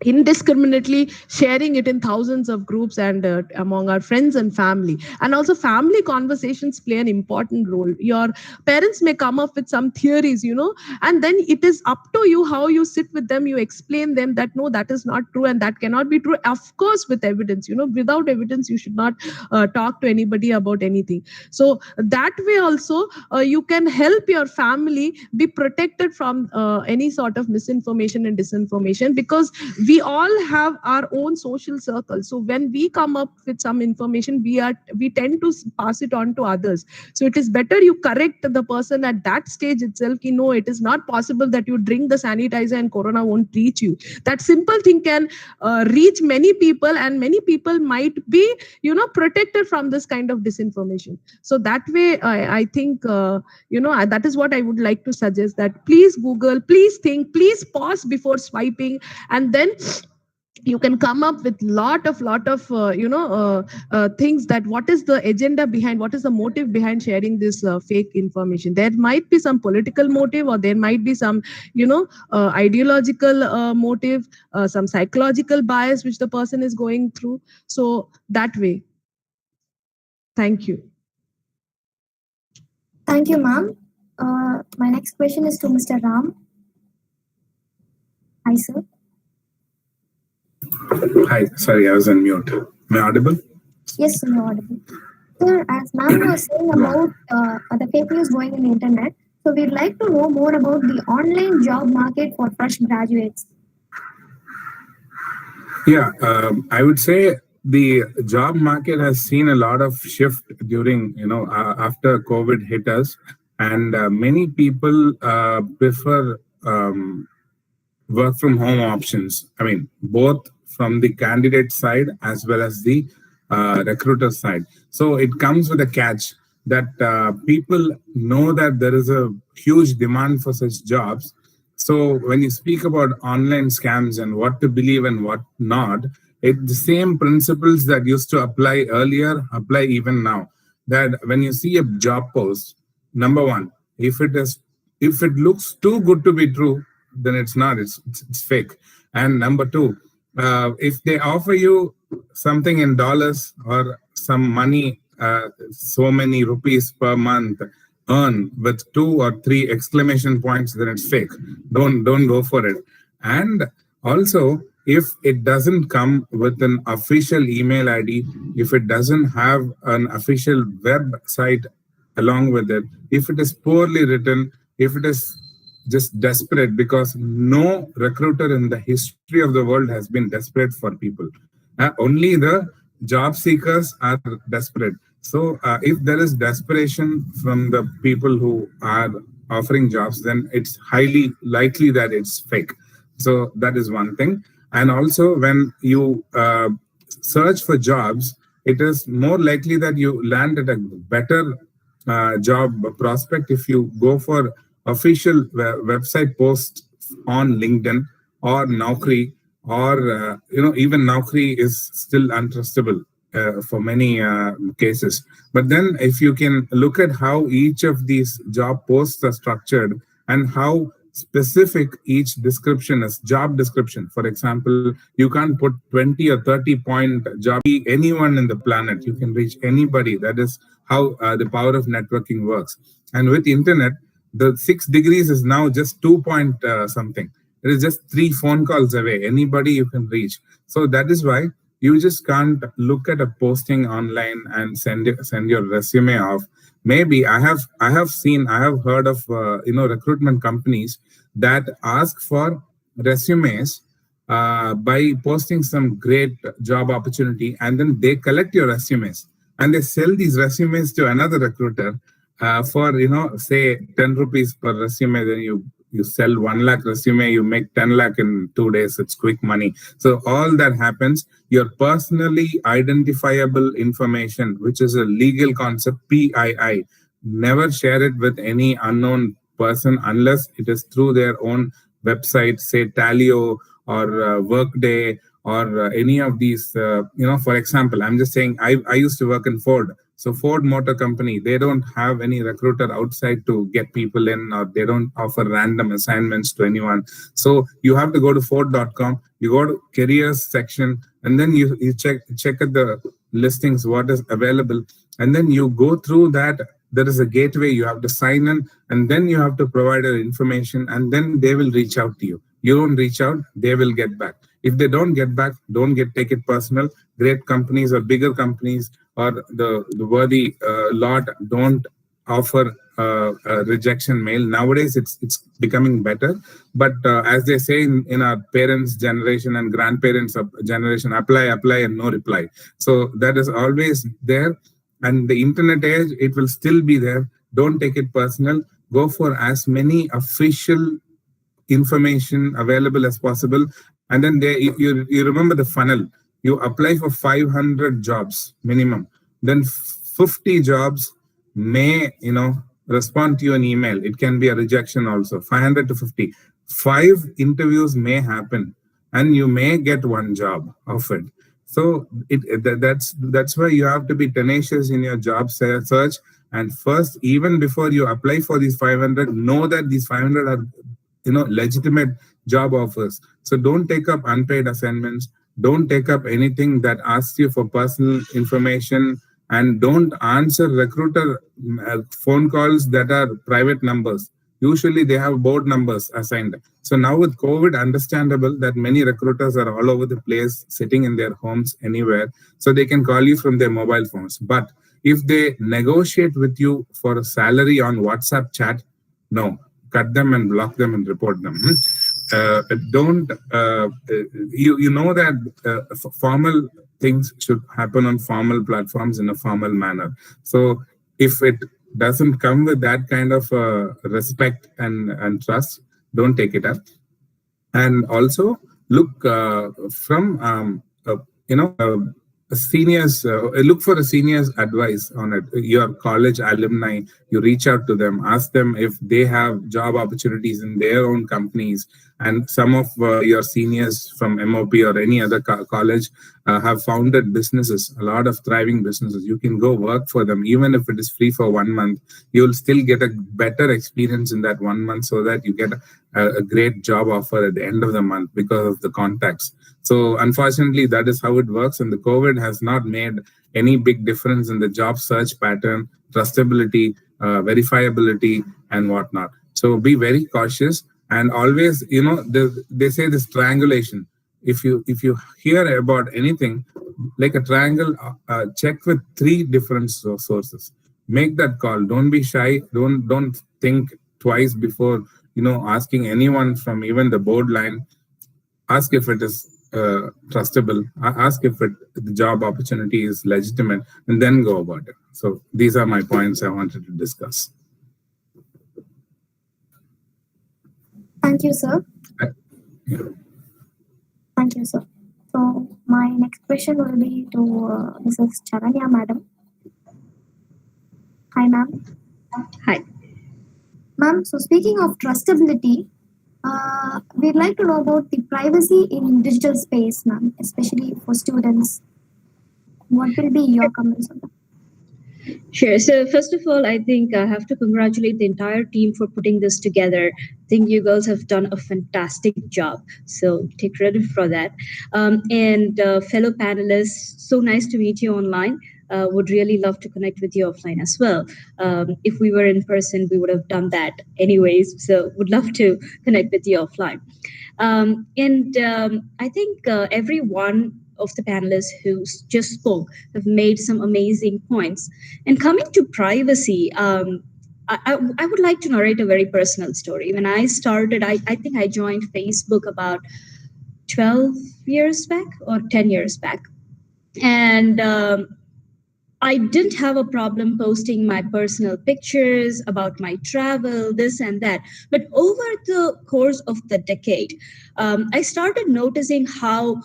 Speaker 6: indiscriminately sharing it in thousands of groups and among our friends and family. And also family conversations play an important role. Your parents may come up with some theories, and then it is up to you how you sit with them. You explain them that no, that is not true and that cannot be true, of course with evidence. Without evidence you should not talk to anybody about anything. So that way also you can help your family be protected from any sort of misinformation and disinformation, because we all have our own social circle. So when we come up with some information, we tend to pass it on to others. So it is better you correct the person at that stage itself. No, it is not possible that you drink the sanitizer and corona won't reach you. That simple thing can reach many people, and many people might be protected from this kind of disinformation. So that way I think that is what I would like to suggest, that please Google, please think, please pause before swiping, and then you can come up with lot of things, that what is the agenda behind, what is the motive behind sharing this fake information. There might be some political motive, or there might be some ideological motive, some psychological bias which the person is going through. So that way. Thank you.
Speaker 4: Thank you, ma'am. My next question is to Mr. Ram. Hi, sir.
Speaker 9: Hi, sorry, I was on mute. Am I audible?
Speaker 4: Yes, sir, you're audible. Sir, as ma'am was saying about the fake news going on the internet, so we'd like to know more about the online job market for fresh graduates.
Speaker 9: Yeah, I would say the job market has seen a lot of shift during, after COVID hit us, and many people prefer work from home options. I mean, both from the candidate side as well as the recruiter side. So it comes with a catch that people know that there is a huge demand for such jobs. So when you speak about online scams and what to believe and what not, the same principles that used to apply earlier apply even now. That when you see a job post, number one, if it looks too good to be true, then it's not. It's fake. And number two, if they offer you something in dollars or some money, so many rupees per month, earn with 2 or 3 exclamation points, then it's fake. Don't go for it. And also, if it doesn't come with an official email ID, if it doesn't have an official website along with it, if it is poorly written, if it is just desperate, because no recruiter in the history of the world has been desperate for people. Only the job seekers are desperate. So if there is desperation from the people who are offering jobs, then it's highly likely that it's fake. So that is one thing. And also, when you search for jobs, it is more likely that you land at a better job prospect if you go for official website posts on LinkedIn or Naukri, or even Naukri is still untrustable for many cases. But then if you can look at how each of these job posts are structured and how specific each description is, job description, for example, you can't put 20 or 30 point job, anyone in the planet, you can reach anybody. That is how the power of networking works. And with internet, the 6 degrees is now just 2 point something. It is just 3 phone calls away. Anybody you can reach. So that is why you just can't look at a posting online and send your resume off. Maybe I have heard of recruitment companies that ask for resumes by posting some great job opportunity, and then they collect your resumes and they sell these resumes to another recruiter for say 10 rupees per resume. Then you sell 1 lakh resume, you make 10 lakh in 2 days. It's quick money. So all that happens, your personally identifiable information, which is a legal concept, PII, never share it with any unknown person unless it is through their own website, say Talio or Workday or any of these. For example, I'm just saying, I used to work in Ford. So Ford Motor Company, they don't have any recruiter outside to get people in, or they don't offer random assignments to anyone. So you have to go to Ford.com, you go to careers section, and then you check at the listings, what is available. And then you go through that. There is a gateway, you have to sign in, and then you have to provide your information, and then they will reach out to you. You don't reach out, they will get back. If they don't get back, don't take it personal. Great companies or bigger companies or the worthy lot don't offer a rejection mail. Nowadays, it's becoming better. But as they say in our parents' generation and grandparents' generation, apply, and no reply. So that is always there. And the internet age, it will still be there. Don't take it personal. Go for as many official information available as possible. And then you remember the funnel. You apply for 500 jobs minimum. Then 50 jobs may, respond to you an email. It can be a rejection also. 500 to 50. 5 interviews may happen, and you may get 1 job offered. So that's why you have to be tenacious in your job search. And first, even before you apply for these 500, know that these 500 are legitimate job offers. So don't take up unpaid assignments. Don't take up anything that asks you for personal information, and don't answer recruiter phone calls that are private numbers. Usually they have board numbers assigned. So now with COVID, understandable that many recruiters are all over the place, sitting in their homes anywhere, so they can call you from their mobile phones. But if they negotiate with you for a salary on WhatsApp chat, no, cut them and block them and report them. Don't, you know that formal things should happen on formal platforms in a formal manner. So if it doesn't come with that kind of respect and trust, don't take it up. And also look from seniors, look for a senior's advice on it. Your college alumni, you reach out to them, ask them if they have job opportunities in their own companies. And some of your seniors from M.O.P or any other college have founded businesses, a lot of thriving businesses. You can go work for them, even if it is free for 1 month. You'll still get a better experience in that 1 month, so that you get a great job offer at the end of the month because of the contacts. So unfortunately, that is how it works. And the COVID has not made any big difference in the job search pattern, trustability, verifiability, and whatnot. So be very cautious. And always, they say this triangulation. If you hear about anything like a triangle, check with 3 different sources. make that call. Don't be shy. Don't think twice before asking anyone from even the board line. Ask if it is trustable. Ask if the job opportunity is legitimate, and then go about it. So these are my points I wanted to discuss.
Speaker 4: Thank you, sir.
Speaker 9: Yeah.
Speaker 4: Thank you, sir. So my next question will be to Mrs. Charanya, madam. Hi, ma'am.
Speaker 10: Hi.
Speaker 4: Ma'am, so speaking of trustability, we'd like to know about the privacy in digital space, ma'am, especially for students. What will be your comments on that?
Speaker 10: Sure. So first of all, I think I have to congratulate the entire team for putting this together. I think you girls have done a fantastic job. So take credit for that. And fellow panelists, so nice to meet you online. Would really love to connect with you offline as well. If we were in person, we would have done that anyways. So would love to connect with you offline. I think every one of the panelists who just spoke have made some amazing points. And coming to privacy, I would like to narrate a very personal story. When I started, I think I joined Facebook about 12 years back or 10 years back. And I didn't have a problem posting my personal pictures about my travel, this and that. But over the course of the decade, I started noticing how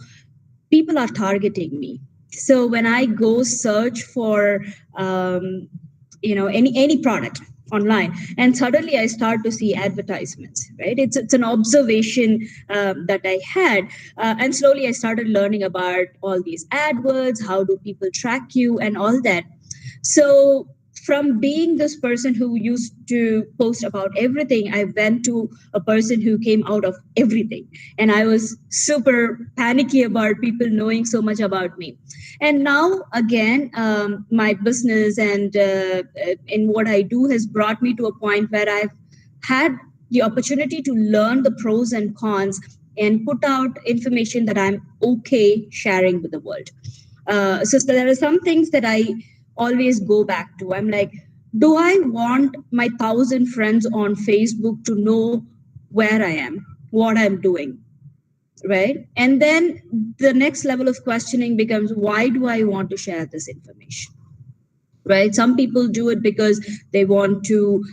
Speaker 10: people are targeting me. So when I go search for, any product online, and suddenly I start to see advertisements, right? It's an observation that I had. And slowly I started learning about all these AdWords, how do people track you and all that. So from being this person who used to post about everything, I went to a person who came out of everything. And I was super panicky about people knowing so much about me. And now, again, my business and in what I do has brought me to a point where I've had the opportunity to learn the pros and cons and put out information that I'm okay sharing with the world. So there are some things that I always go back to. I'm like, do I want my 1,000 friends on Facebook to know where I am, what I'm doing, right? And then the next level of questioning becomes, why do I want to share this information, right? Some people do it because they want to,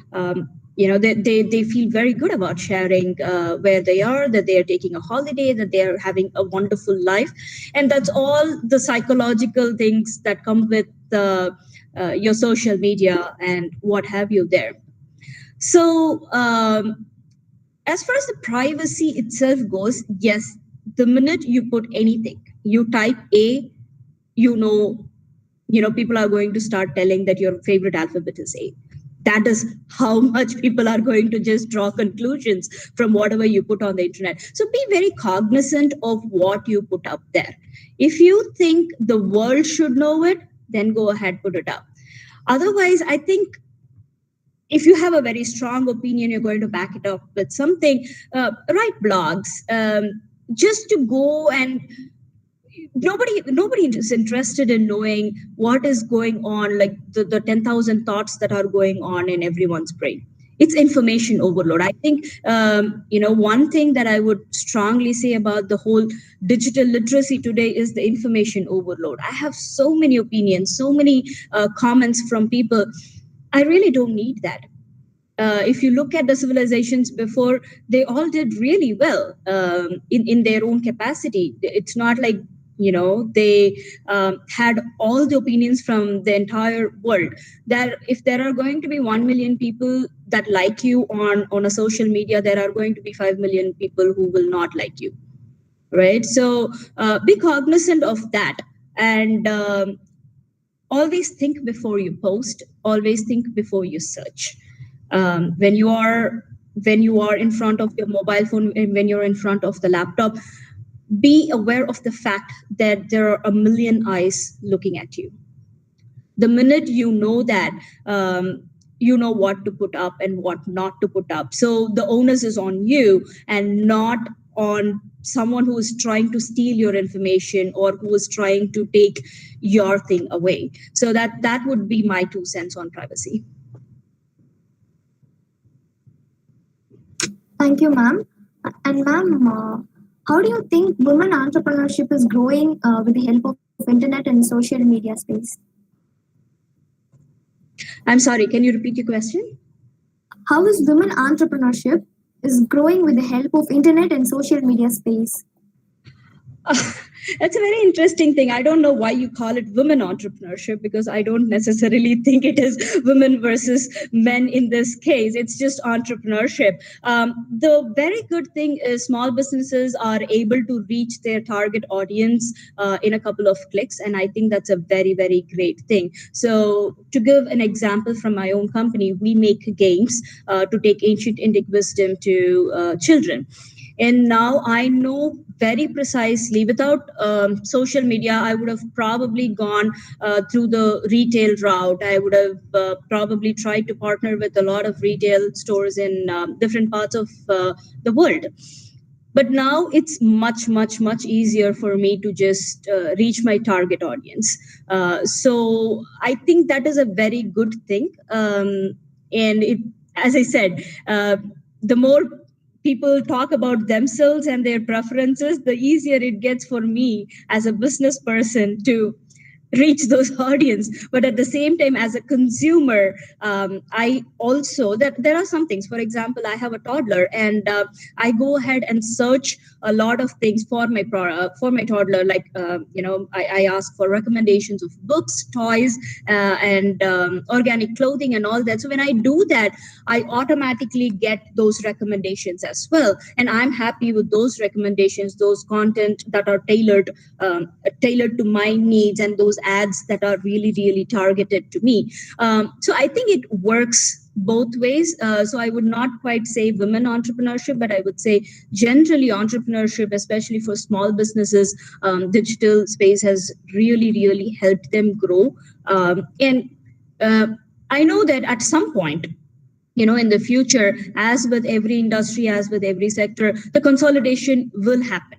Speaker 10: they feel very good about sharing where they are, that they are taking a holiday, that they are having a wonderful life. And that's all the psychological things that come with your social media and what have you there. So as far as the privacy itself goes, yes, the minute you put anything, you type A, people are going to start telling that your favorite alphabet is A. That is how much people are going to just draw conclusions from whatever you put on the internet. So be very cognizant of what you put up there. If you think the world should know it, then go ahead, put it up. Otherwise, I think if you have a very strong opinion, you're going to back it up with something, write blogs, just to go and nobody is interested in knowing what is going on, like the 10,000 thoughts that are going on in everyone's brain. It's information overload. I think, one thing that I would strongly say about the whole digital literacy today is the information overload. I have so many opinions, so many comments from people. I really don't need that. If you look at the civilizations before, they all did really well in their own capacity. It's not like, they had all the opinions from the entire world. That if there are going to be 1 million people that like you on a social media, there are going to be 5 million people who will not like you, right? So be cognizant of that, and always think before you post. Always think before you search. When you are in front of your mobile phone, and when you're in front of the laptop, be aware of the fact that there are a million eyes looking at you. The minute you know that, you know what to put up and what not to put up. So the onus is on you and not on someone who is trying to steal your information or who is trying to take your thing away. So that would be my 2 cents on privacy.
Speaker 4: Thank you, ma'am. And ma'am, how do you think women entrepreneurship is growing with the help of internet and social media space?
Speaker 10: I'm sorry, can you repeat your question?
Speaker 4: How is women entrepreneurship is growing with the help of internet and social media space?
Speaker 10: That's a very interesting thing. I don't know why you call it women entrepreneurship, because I don't necessarily think it is women versus men in this case. It's just entrepreneurship. The very good thing is small businesses are able to reach their target audience in a couple of clicks. And I think that's a very, very great thing. So to give an example from my own company, we make games to take ancient Indic wisdom to children. And now I know very precisely, without social media, I would have probably gone through the retail route. I would have probably tried to partner with a lot of retail stores in different parts of the world. But now it's much, much, much easier for me to just reach my target audience. So I think that is a very good thing. And it, as I said, the more people talk about themselves and their preferences, the easier it gets for me as a business person to reach those audience. But at the same time, as a consumer, I also, that there are some things. For example, I have a toddler, and I go ahead and search a lot of things for my toddler. Like I ask for recommendations of books, toys, and organic clothing and all that. So when I do that, I automatically get those recommendations as well, and I'm happy with those recommendations, those content that are tailored to my needs, and those ads that are really, really targeted to me. So I think it works both ways. So I would not quite say women entrepreneurship, but I would say generally entrepreneurship, especially for small businesses, digital space has really, really helped them grow. And I know that at some point, in the future, as with every industry, as with every sector, the consolidation will happen.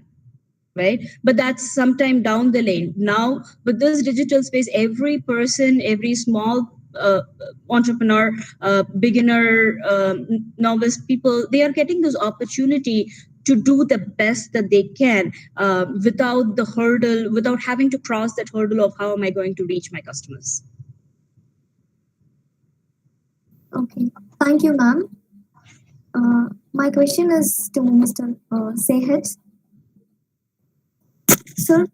Speaker 10: Right? But that's sometime down the lane. Now, with this digital space, every person, every small entrepreneur, beginner, novice people, they are getting this opportunity to do the best that they can without the hurdle, without having to cross that hurdle of how am I going to reach my customers.
Speaker 4: Okay, thank you, ma'am. My question is to Mr. Sehet. Sir?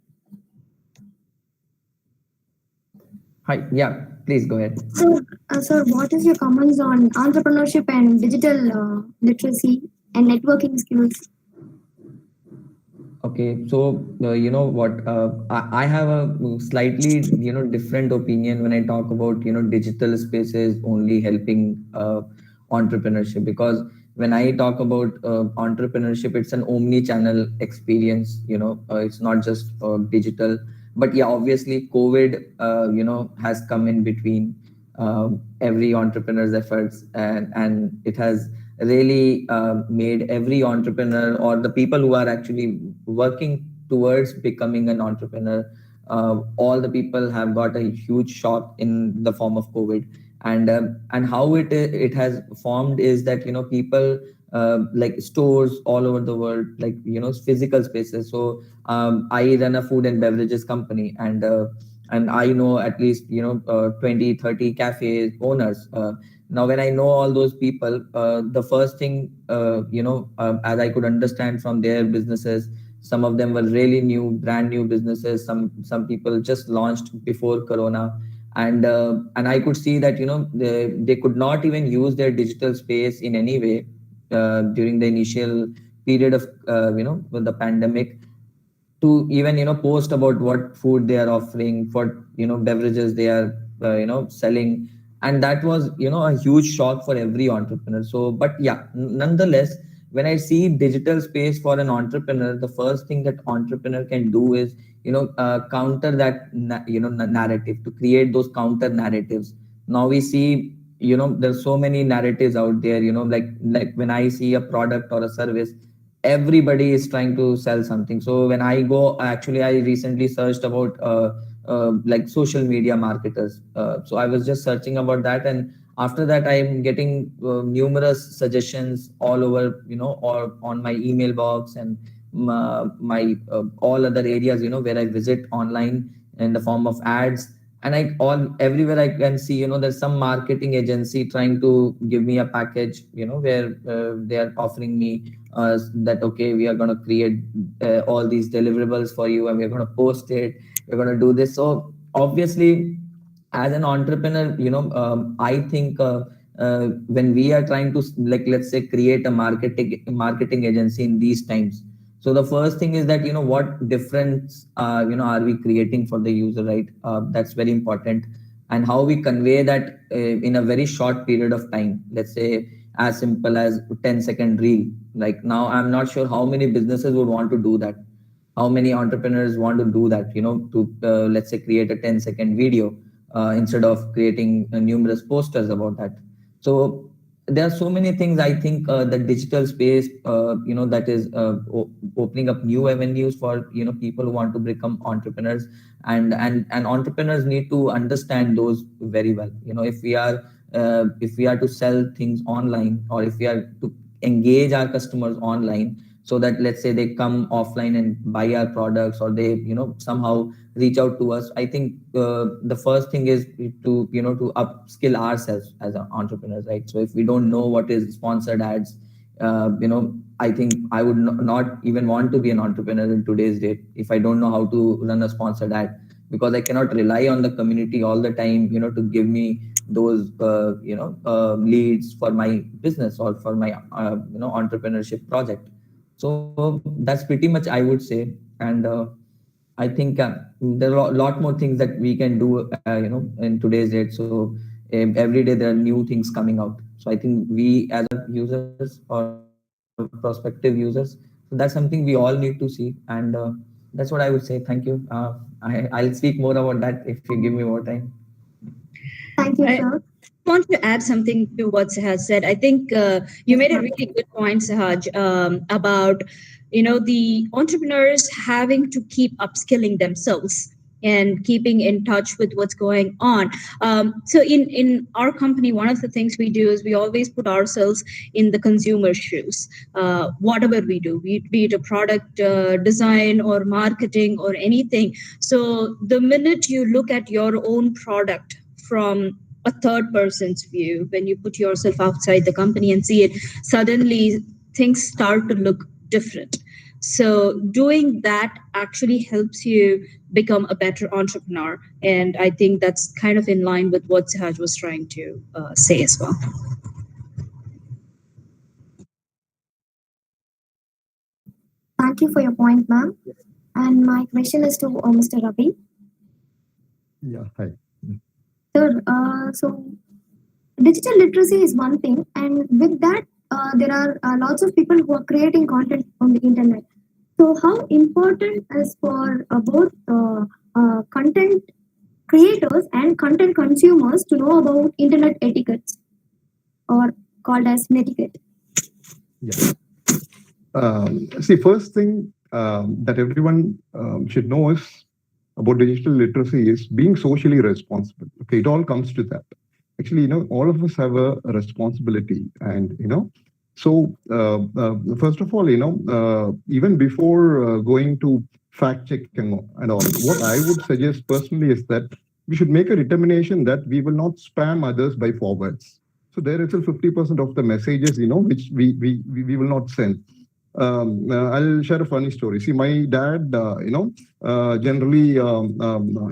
Speaker 8: Hi, yeah, please go ahead.
Speaker 4: Sir, what is your comments on entrepreneurship and digital literacy and networking skills?
Speaker 8: Okay, so you know what, I have a slightly different opinion when I talk about digital spaces only helping entrepreneurship, because when I talk about entrepreneurship, it's an omni-channel experience. It's not just digital, but yeah, obviously COVID has come in between every entrepreneur's efforts, and it has really made every entrepreneur, or the people who are actually working towards becoming an entrepreneur, all the people have got a huge shock in the form of COVID. And how it has formed is that people like stores all over the world, like physical spaces. So I run a food and beverages company, and I know at least 20-30 cafe owners. Now when I know all those people, the first thing as I could understand from their businesses, some of them were really brand new businesses. Some people just launched before Corona. And I could see that they could not even use their digital space in any way during the initial period of the pandemic, to even post about what food they are offering, what beverages they are selling. And that was a huge shock for every entrepreneur. So but yeah, nonetheless, when I see digital space for an entrepreneur, the first thing that entrepreneur can do is counter that narrative, to create those counter narratives. Now we see there's so many narratives out there, like when I see a product or a service, everybody is trying to sell something. So when I go, actually, I recently searched about like social media marketers. So I was just searching about that, and after that, I'm getting numerous suggestions all over, or on my email box and my all other areas, where I visit online in the form of ads. And everywhere I can see, there's some marketing agency trying to give me a package, where they are offering me that, okay, we are going to create all these deliverables for you, and we're going to post it, we're going to do this. So obviously, as an entrepreneur, I think when we are trying to, like, let's say, create a marketing agency in these times, so the first thing is that, what difference, are we creating for the user, right? That's very important. And how we convey that in a very short period of time, let's say as simple as 10-second reel. Like now, I'm not sure how many businesses would want to do that. How many entrepreneurs want to do that, to, let's say, create a 10-second video instead of creating numerous posters about that. So there are so many things. I think the digital space, that is opening up new avenues for, people who want to become entrepreneurs, and entrepreneurs need to understand those very well. If we are to sell things online, or if we are to engage our customers online, so that, let's say, they come offline and buy our products, or they, somehow reach out to us. I think the first thing is to, to upskill ourselves as entrepreneurs, right? So if we don't know what is sponsored ads, I think I would not even want to be an entrepreneur in today's date if I don't know how to run a sponsored ad, because I cannot rely on the community all the time, to give me those, leads for my business or for my, entrepreneurship project. So that's pretty much, I would say. And I think there are a lot more things that we can do, in today's date. So every day there are new things coming out. So I think we as users or prospective users, so that's something we all need to see. And that's what I would say. Thank you. I'll speak more about that if you give me more time.
Speaker 4: Thank you, sir.
Speaker 10: I want to add something to what Sahaj said. I think you made a really good point, Sahaj, about the entrepreneurs having to keep upskilling themselves and keeping in touch with what's going on. So in our company, one of the things we do is we always put ourselves in the consumer shoes. Whatever we do, be it a product design or marketing or anything. So the minute you look at your own product from a third person's view, when you put yourself outside the company and see it, suddenly things start to look different. So doing that actually helps you become a better entrepreneur. And I think that's kind of in line with what Sahaj was trying to say as well.
Speaker 4: Thank you for your point, ma'am. And my question is to Mr. Ravi.
Speaker 7: Yeah, hi.
Speaker 4: Sir, so digital literacy is one thing, and with that, there are lots of people who are creating content on the internet. So, how important is for both content creators and content consumers to know about internet etiquettes, or called as netiquette?
Speaker 7: Yeah. See, first thing that everyone should know is about digital literacy is being socially responsible. Okay, it all comes to that. Actually, all of us have a responsibility, and so first of all, even before going to fact checking and all, what I would suggest personally is that we should make a determination that we will not spam others by forwards. So there is still 50% of the messages, which we will not send. I'll share a funny story. See, my dad, generally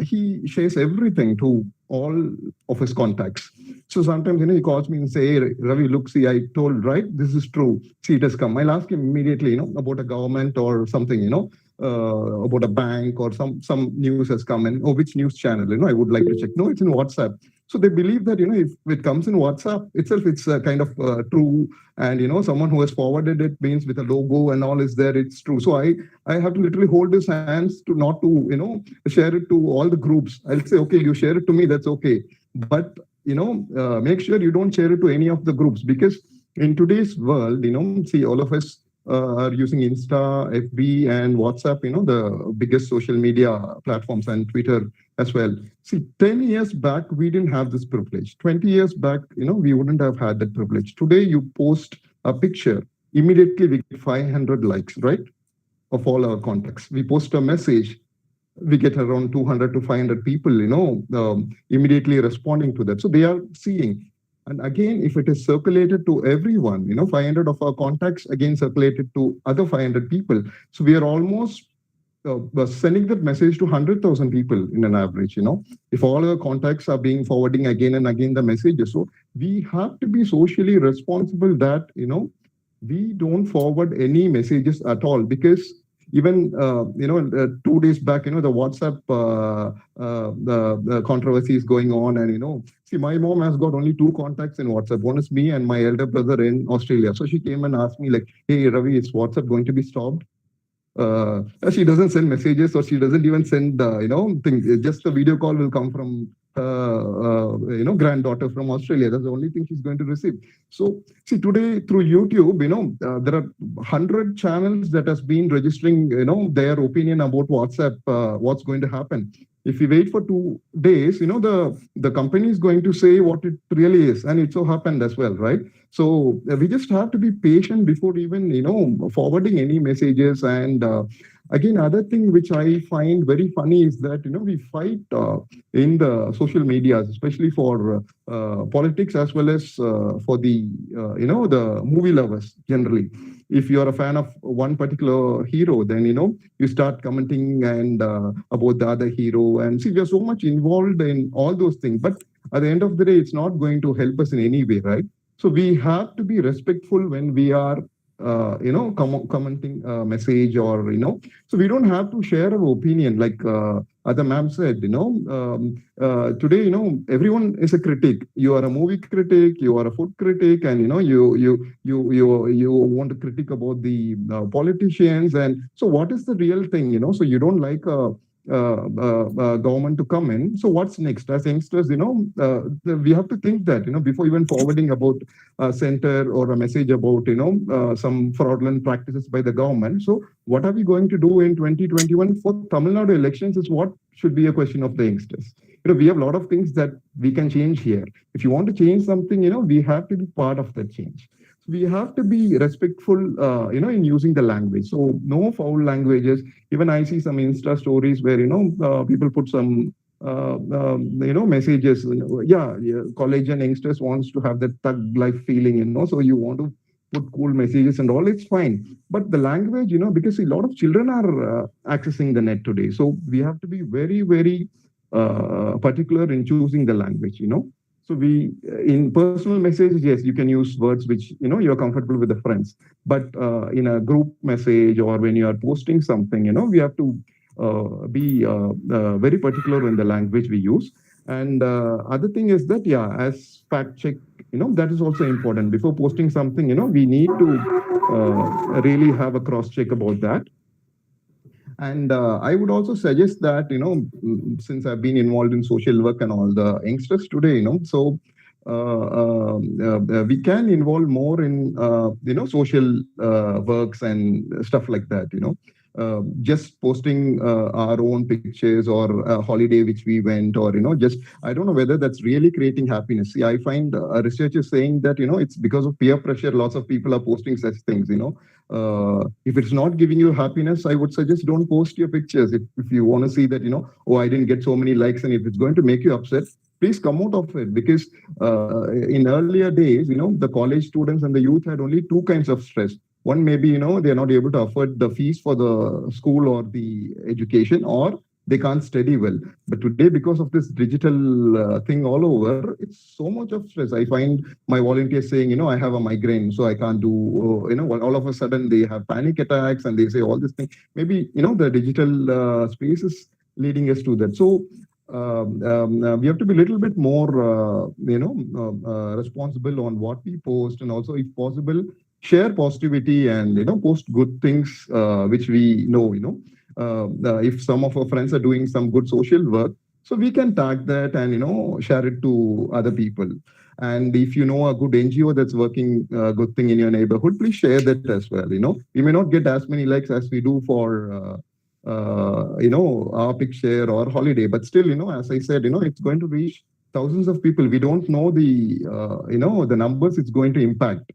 Speaker 7: he shares everything to all of his contacts. So sometimes, he calls me and say, "Hey, Ravi, look, see, I told, right? This is true. See, it has come." I'll ask him immediately, about a government or something, about a bank or some news has come in. Oh, which news channel? I would like to check. No, it's in WhatsApp. So they believe that, if it comes in WhatsApp itself, it's kind of true. And, someone who has forwarded it means with a logo and all is there, it's true. So I have to literally hold his hands to not to, share it to all the groups. I'll say, okay, you share it to me, that's okay. But, make sure you don't share it to any of the groups, because in today's world, see, all of us are using Insta, FB, and WhatsApp, the biggest social media platforms, and Twitter as well. See, 10 years back, we didn't have this privilege. 20 years back, we wouldn't have had that privilege. Today, you post a picture, immediately we get 500 likes, right? Of all our contacts. We post a message, we get around 200 to 500 people, immediately responding to that. So they are seeing. And again, if it is circulated to everyone, 500 of our contacts again circulated to other 500 people. So we are almost sending that message to 100,000 people in an average, if all our contacts are being forwarding again and again the messages. So we have to be socially responsible that, we don't forward any messages at all, because even 2 days back, the WhatsApp the controversy is going on, and see, my mom has got only 2 contacts in WhatsApp. One is me and my elder brother in Australia. So she came and asked me like, "Hey Ravi, is WhatsApp going to be stopped?" She doesn't send messages, or she doesn't even send things. Just the video call will come from granddaughter from Australia. That's the only thing she's going to receive. So see, today through YouTube, there are 100 channels that has been registering, their opinion about WhatsApp, what's going to happen. If we wait for 2 days, the company is going to say what it really is, and it so happened as well, right? So we just have to be patient before even, forwarding any messages. And again, other thing which I find very funny is that, we fight in the social medias, especially for politics, as well as for the, the movie lovers generally. If you're a fan of one particular hero, then, you start commenting and about the other hero. And see, we are so much involved in all those things. But at the end of the day, it's not going to help us in any way, right? So we have to be respectful when we are commenting a message, or, so we don't have to share our opinion. Like other ma'am said, today, everyone is a critic. You are a movie critic, you are a food critic, and, you want to critique about the politicians. And so what is the real thing, so you don't like government to come in. So what's next? As youngsters, we have to think that, before even forwarding about a center or a message about, some fraudulent practices by the government. So what are we going to do in 2021 for Tamil Nadu elections is what should be a question of the youngsters. We have a lot of things that we can change here. If you want to change something, we have to be part of that change. So we have to be respectful, in using the language. So no foul languages. Even I see some Insta stories where, people put some, messages. College and youngsters wants to have that thug life feeling, so you want to put cool messages and all, it's fine. But the language, because a lot of children are accessing the net today. So we have to be very, very particular in choosing the language, So we, in personal messages, yes, you can use words which, you're comfortable with the friends. But in a group message, or when you are posting something, we have to be very particular in the language we use. And other thing is that, as fact check, that is also important. Before posting something, we need to really have a cross check about that. And I would also suggest that, since I've been involved in social work and all the youngsters today, so we can involve more in, social works and stuff like that, just posting our own pictures or a holiday which we went, or, just, I don't know whether that's really creating happiness. See, I find researchers saying that, it's because of peer pressure, lots of people are posting such things, if it's not giving you happiness, I would suggest don't post your pictures. If you want to see that, oh, I didn't get so many likes, and if it's going to make you upset, please come out of it. Because in earlier days, the college students and the youth had only 2 kinds of stress. One, maybe, they're not able to afford the fees for the school or the education, or they can't study well. But today, because of this digital thing all over, it's so much of stress. I find my volunteers saying, I have a migraine, so I can't do, all of a sudden they have panic attacks and they say all this thing. Maybe, the digital space is leading us to that. So we have to be a little bit more, responsible on what we post, and also, if possible, share positivity and, post good things, which we know, if some of our friends are doing some good social work, so we can tag that and, share it to other people. And if you know a good NGO that's working a good thing in your neighborhood, please share that as well. We may not get as many likes as we do for our picture or holiday, but still, as I said, it's going to reach thousands of people. We don't know the numbers it's going to impact.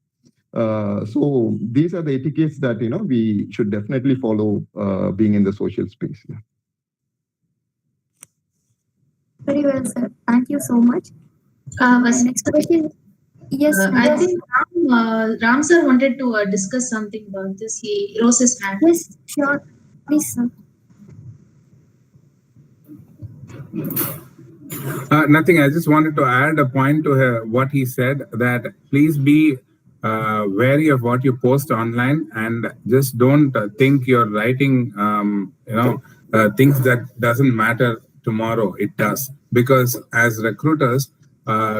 Speaker 7: So these are the etiquettes that we should definitely follow being in the social space. Yeah.
Speaker 4: Very well, sir. Thank you so much. Next question. Yes,
Speaker 2: I think Ram sir wanted to discuss something about this. He rose his hand.
Speaker 4: Yes, sure. Please, sir.
Speaker 9: Nothing. I just wanted to add a point to what he said, that please be wary of what you post online, and just don't think you're writing, things that doesn't matter tomorrow. It does, because as recruiters,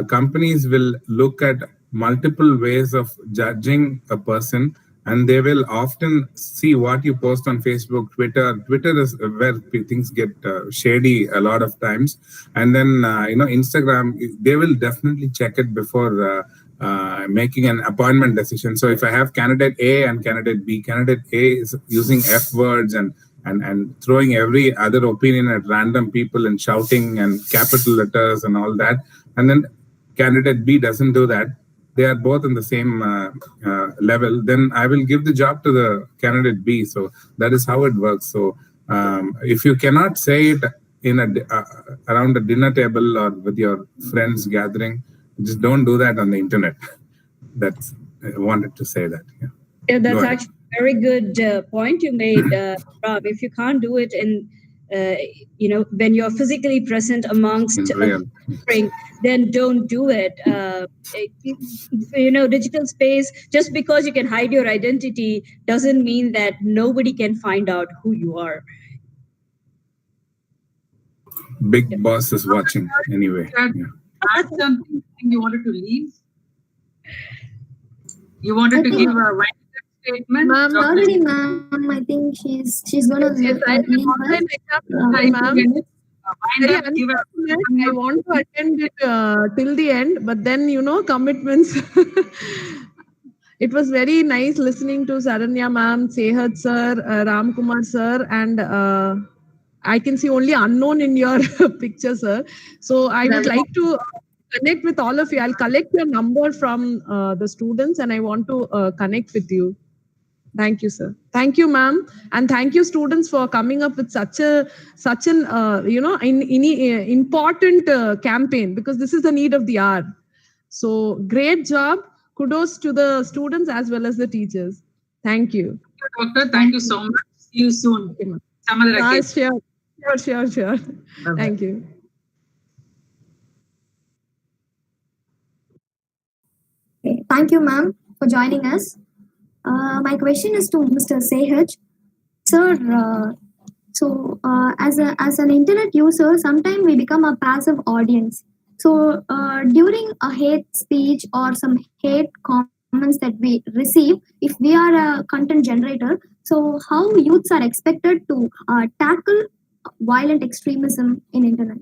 Speaker 9: companies will look at multiple ways of judging a person, and they will often see what you post on Facebook, Twitter. Twitter is where things get shady a lot of times. And then, Instagram, they will definitely check it before making an appointment decision. So if I have candidate A and candidate B, candidate A is using F words and throwing every other opinion at random people and shouting and capital letters and all that. And then candidate B doesn't do that. They are both on the same level. Then I will give the job to the candidate B. So that is how it works. So if you cannot say it in around a dinner table or with your friends gathering, just don't do that on the internet. That's I wanted to say that.
Speaker 10: Yeah, that's actually a very good point you made, Rob. If you can't do it in, when you're physically present amongst then don't do it. Digital space, just because you can hide your identity doesn't mean that nobody can find out who you are.
Speaker 9: Big boss is watching anyway.
Speaker 1: Add something you wanted to leave? You wanted to give a statement?
Speaker 4: Ma'am, already, ma'am. I think she's gonna leave us.
Speaker 6: I want to attend it till the end, but then commitments. It was very nice listening to Saranya ma'am, Sehat sir, Ram Kumar sir, and I can see only unknown in your picture, sir. So I would like to connect with all of you. I'll collect your number from the students, and I want to connect with you. Thank you, sir. Thank you, ma'am, and thank you, students, for coming up with such an important campaign, because this is the need of the hour. So great job. Kudos to the students as well as the teachers. Thank you.
Speaker 1: Doctor, thank you so much. See you soon. Some other occasion.
Speaker 6: Sure. Thank you.
Speaker 4: Okay. Thank you, ma'am, for joining us. My question is to Mr. Sehaj. Sir, as an internet user, sometimes we become a passive audience. So during a hate speech or some hate comments that we receive, if we are a content generator, so how youths are expected to tackle violent extremism in internet?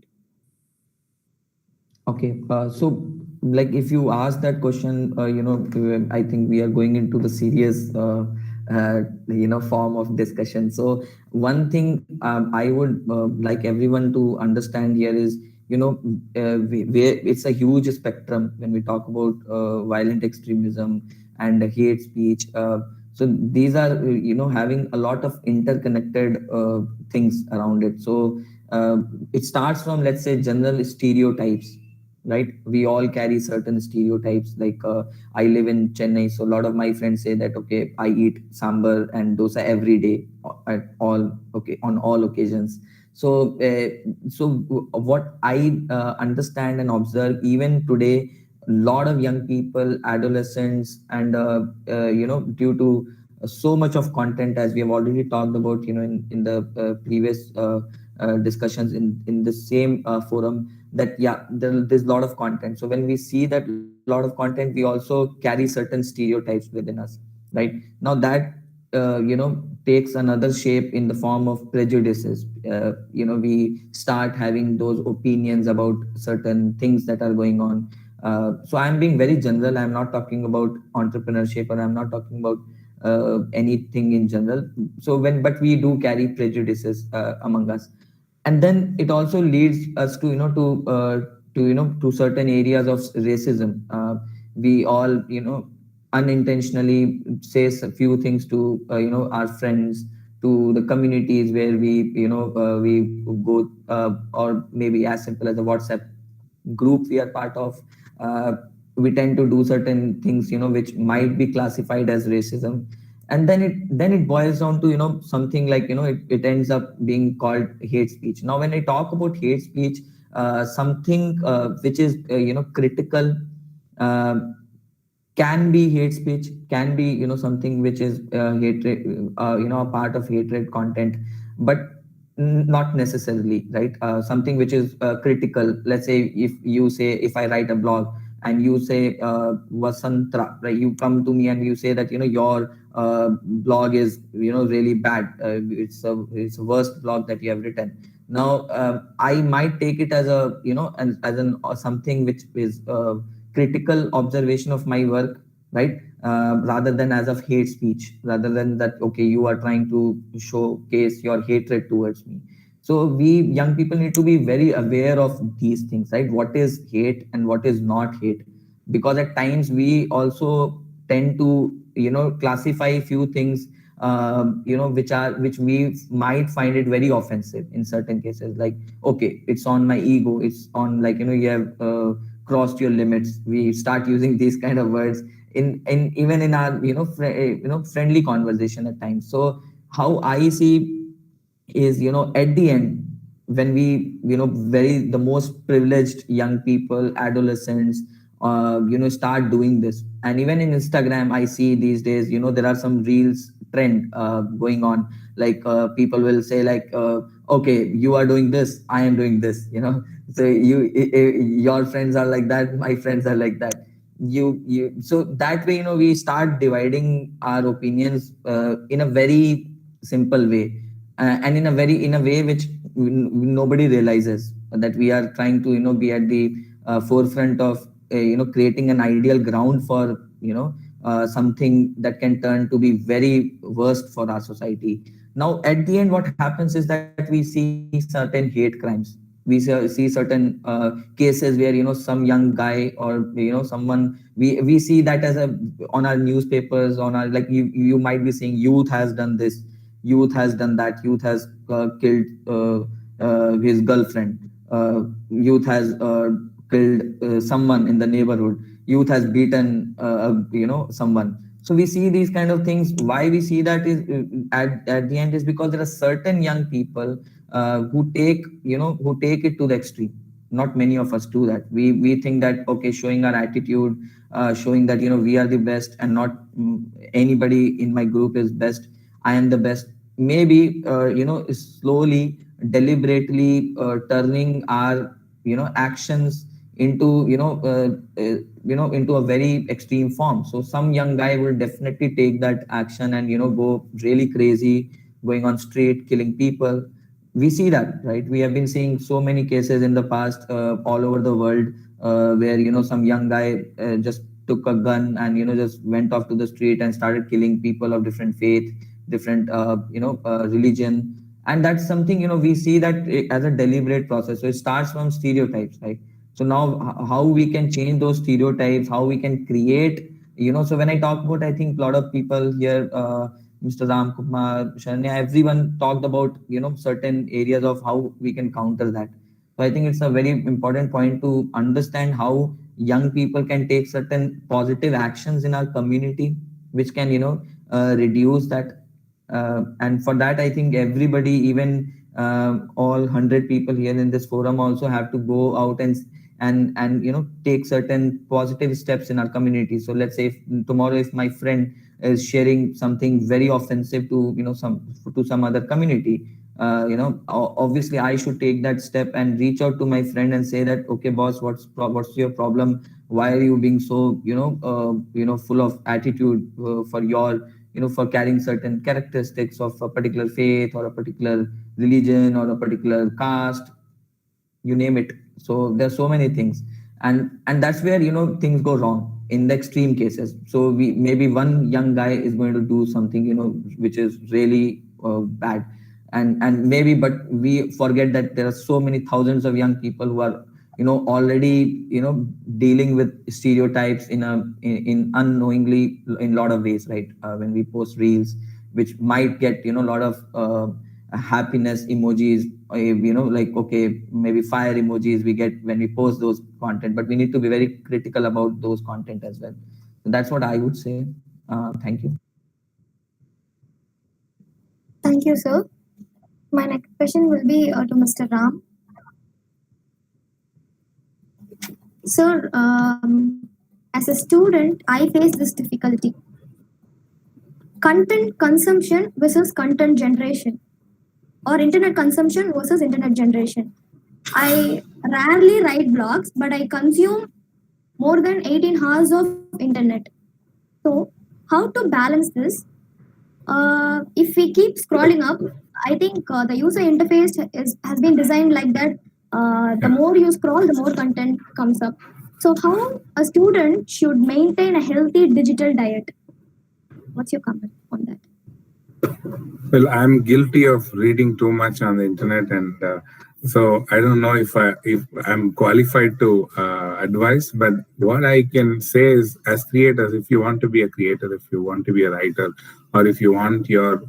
Speaker 8: Okay, so like if you ask that question, I think we are going into the serious, form of discussion. So one thing I would like everyone to understand here is, it's a huge spectrum when we talk about violent extremism and hate speech. So these are, having a lot of interconnected things around it. So it starts from, let's say, general stereotypes. Right, we all carry certain stereotypes. Like I live in Chennai, so a lot of my friends say that okay, I eat sambar and dosa every day on all occasions. So what I understand and observe even today, a lot of young people, adolescents, and due to so much of content, as we have already talked about, in the previous discussions in the same forum, that there's a lot of content. So when we see that lot of content, we also carry certain stereotypes within us. Right now, that takes another shape in the form of prejudices. We start having those opinions about certain things that are going on. So I'm being very general. I'm not talking about entrepreneurship, or I'm not talking about anything in general. So but we do carry prejudices among us, and then it also leads us to to certain areas of racism. We all unintentionally say a few things to our friends, to the communities where we go, or maybe as simple as a WhatsApp group we are part of. uh, we tend to do certain things which might be classified as racism, and then it boils down to something like it ends up being called hate speech. Now when I talk about hate speech, something which is critical, uh, can be hate speech, can be something which is hatred, a part of hatred content, but not necessarily, right? Something which is critical. Let's say if I write a blog and you say Vasantra, right? You come to me and you say that your blog is really bad. It's a worst blog that you have written. Now I might take it as a as an or something which is critical observation of my work, right? Rather than as of hate speech, rather than that, okay, you are trying to showcase your hatred towards me. So we young people need to be very aware of these things, right? What is hate and what is not hate? Because at times we also tend to classify few things which we might find it very offensive in certain cases, like, okay, it's on my ego, it's on, like, you have crossed your limits. We start using these kind of words in even in our friendly conversation at times. So how I see is, at the end, when we very the most privileged young people, adolescents, start doing this. And even in Instagram, I see these days, there are some reels trend going on, like people will say, like, okay, you are doing this, I am doing this, so your friends are like that, my friends are like that. You So that way, we start dividing our opinions in a very simple way, and in a way which nobody realizes that we are trying to be at the forefront of creating an ideal ground for something that can turn to be very worst for our society. Now at the end, what happens is that we see certain hate crimes. We see certain cases where some young guy, or someone, we see that as a on our newspapers, on our, like, you might be saying, youth has done this, youth has done that, youth has killed his girlfriend, youth has killed someone in the neighborhood, youth has beaten someone. So we see these kind of things. Why we see that is, at the end, is because there are certain young people who take it to the extreme. Not many of us do that. We think that, okay, showing our attitude, showing that we are the best, and not anybody in my group is best, I am the best. Maybe slowly, deliberately turning our actions into into a very extreme form. So some young guy will definitely take that action and go really crazy, going on street, killing people. We see that, right? We have been seeing so many cases in the past, all over the world, where some young guy just took a gun and just went off to the street and started killing people of different faith, different religion. And that's something we see that as a deliberate process. So it starts from stereotypes, right? So now how we can change those stereotypes, how we can create, so when I talk about, I think a lot of people here, Mr. Ram Kumar, Sharanya, everyone talked about certain areas of how we can counter that. So I think it's a very important point to understand how young people can take certain positive actions in our community, which can reduce that. And for that, I think everybody, even all 100 people here in this forum, also have to go out and take certain positive steps in our community. So let's say, if tomorrow, if my friend is sharing something very offensive to some other community, obviously I should take that step and reach out to my friend and say that, okay, boss, what's your problem? Why are you being so full of attitude for your for carrying certain characteristics of a particular faith, or a particular religion, or a particular caste, you name it. So there's so many things. and that's where things go wrong in the extreme cases. So we maybe one young guy is going to do something which is really bad, and maybe, but we forget that there are so many thousands of young people who are already dealing with stereotypes in unknowingly in a lot of ways, right? When we post reels which might get a lot of happiness emojis, like, okay, maybe fire emojis we get when we post those content, but we need to be very critical about those content as well. So that's what I would say. Thank you.
Speaker 4: Thank you, sir. My next question will be to Mr. Ram. Sir, as a student, I face this difficulty. Content consumption versus content generation, or internet consumption versus internet generation. I rarely write blogs, but I consume more than 18 hours of internet. So, how to balance this? If we keep scrolling up, I think the user interface has been designed like that. The more you scroll, the more content comes up. So, how a student should maintain a healthy digital diet? What's your comment on that?
Speaker 9: Well, I'm guilty of reading too much on the internet, and so I don't know if I'm qualified to advise. But what I can say is, as creators, if you want to be a creator, if you want to be a writer, or if you want your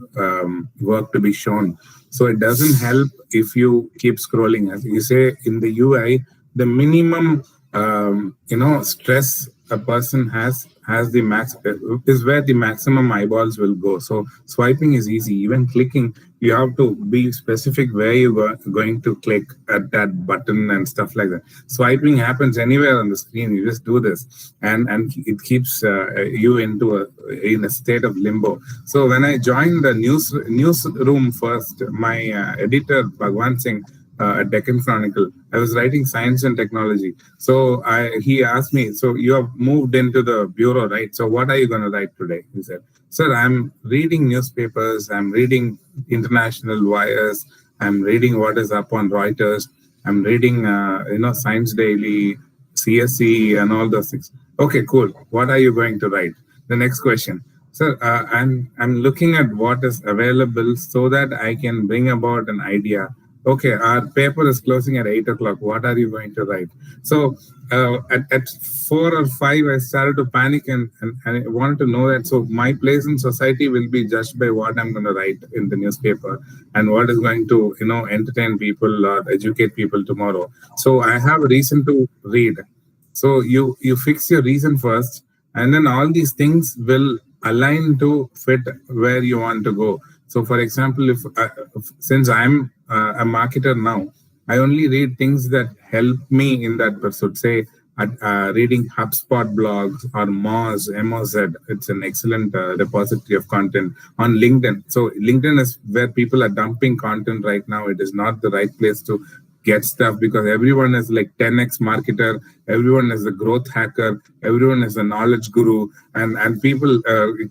Speaker 9: work to be shown, so it doesn't help if you keep scrolling. As you say in the UI, the minimum stress a person has the max is where the maximum eyeballs will go. So swiping is easy. Even clicking, you have to be specific where you're going to click at that button and stuff like that. Swiping happens anywhere on the screen. You just do this, and it keeps you in a state of limbo. So when I joined the newsroom first, my editor Bhagwan Singh at Deccan Chronicle, I was writing science and technology. So he asked me, so you have moved into the bureau, right? So what are you going to write today? He said, sir, I'm reading newspapers, I'm reading international wires, I'm reading what is up on Reuters, I'm reading, Science Daily, CSE, and all those things. Okay, cool. What are you going to write? The next question. Sir, I'm looking at what is available so that I can bring about an idea. Okay, our paper is closing at 8 o'clock. What are you going to write? So at 4 or 5, I started to panic and I wanted to know that. So my place in society will be judged by what I'm going to write in the newspaper and what is going to, entertain people or educate people tomorrow. So I have a reason to read. So you fix your reason first, and then all these things will align to fit where you want to go. So, for example, since I'm a marketer now, I only read things that help me in that pursuit. Say, reading HubSpot blogs or Moz, M-O-Z. It's an excellent repository of content on LinkedIn. So, LinkedIn is where people are dumping content right now. It is not the right place to get stuff because everyone is like 10x marketer, everyone is a growth hacker, everyone is a knowledge guru, and people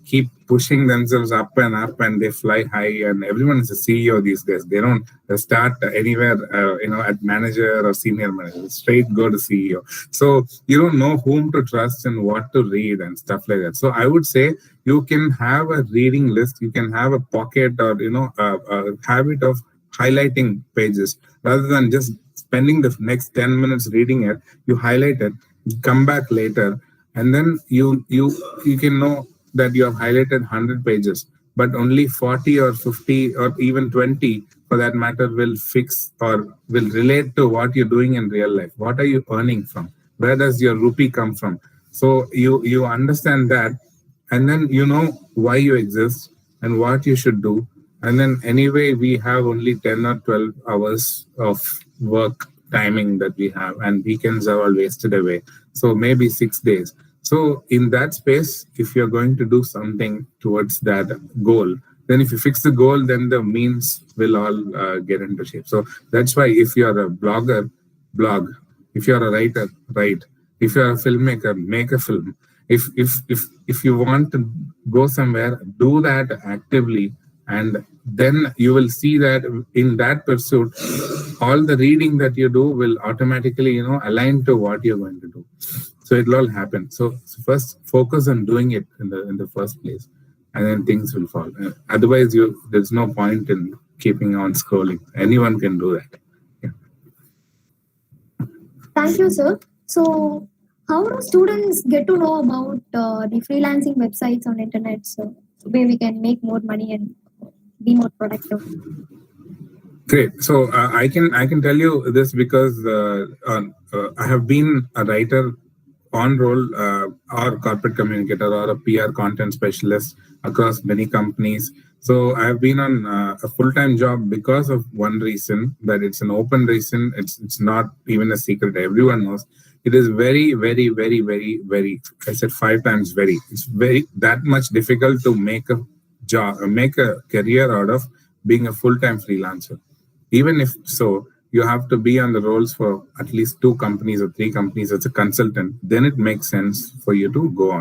Speaker 9: keep pushing themselves up and they fly high, and everyone is a CEO these days. They don't start anywhere at manager or senior manager, straight go to CEO. So you don't know whom to trust and what to read and stuff like that. So I would say you can have a reading list, you can have a pocket or a habit of highlighting pages rather than just spending the next 10 minutes reading it. You highlight it, come back later, and then you can know that you have highlighted 100 pages, but only 40 or 50 or even 20 for that matter will fix or will relate to what you're doing in real life. What are you earning from? Where does your rupee come from? So you understand that, and then you know why you exist and what you should do. And then anyway, we have only 10 or 12 hours of work timing that we have, and weekends are all wasted away. So maybe 6 days. So in that space, if you're going to do something towards that goal, then if you fix the goal, then the means will all get into shape. So that's why if you're a blogger, blog. If you're a writer, write. If you're a filmmaker, make a film. If you want to go somewhere, do that actively. And then you will see that in that pursuit, all the reading that you do will automatically, align to what you're going to do. So it'll all happen. So first focus on doing it in the first place, and then things will fall. Otherwise, there's no point in keeping on scrolling. Anyone can do that.
Speaker 4: Thank you, sir. So, how do students get to know about the freelancing websites on internet, so where we can make more money and be more productive?
Speaker 9: Great. So I can tell you this because I have been a writer on role or corporate communicator or a PR content specialist across many companies. So I have been on a full-time job because of one reason, that it's an open reason. It's not even a secret. Everyone knows. It is very, very, very, very, very, I said 5 times very. It's very that much difficult to make a job, make a career out of being a full-time freelancer. Even if so, you have to be on the rolls for at least 2 companies or 3 companies as a consultant. Then it makes sense for you to go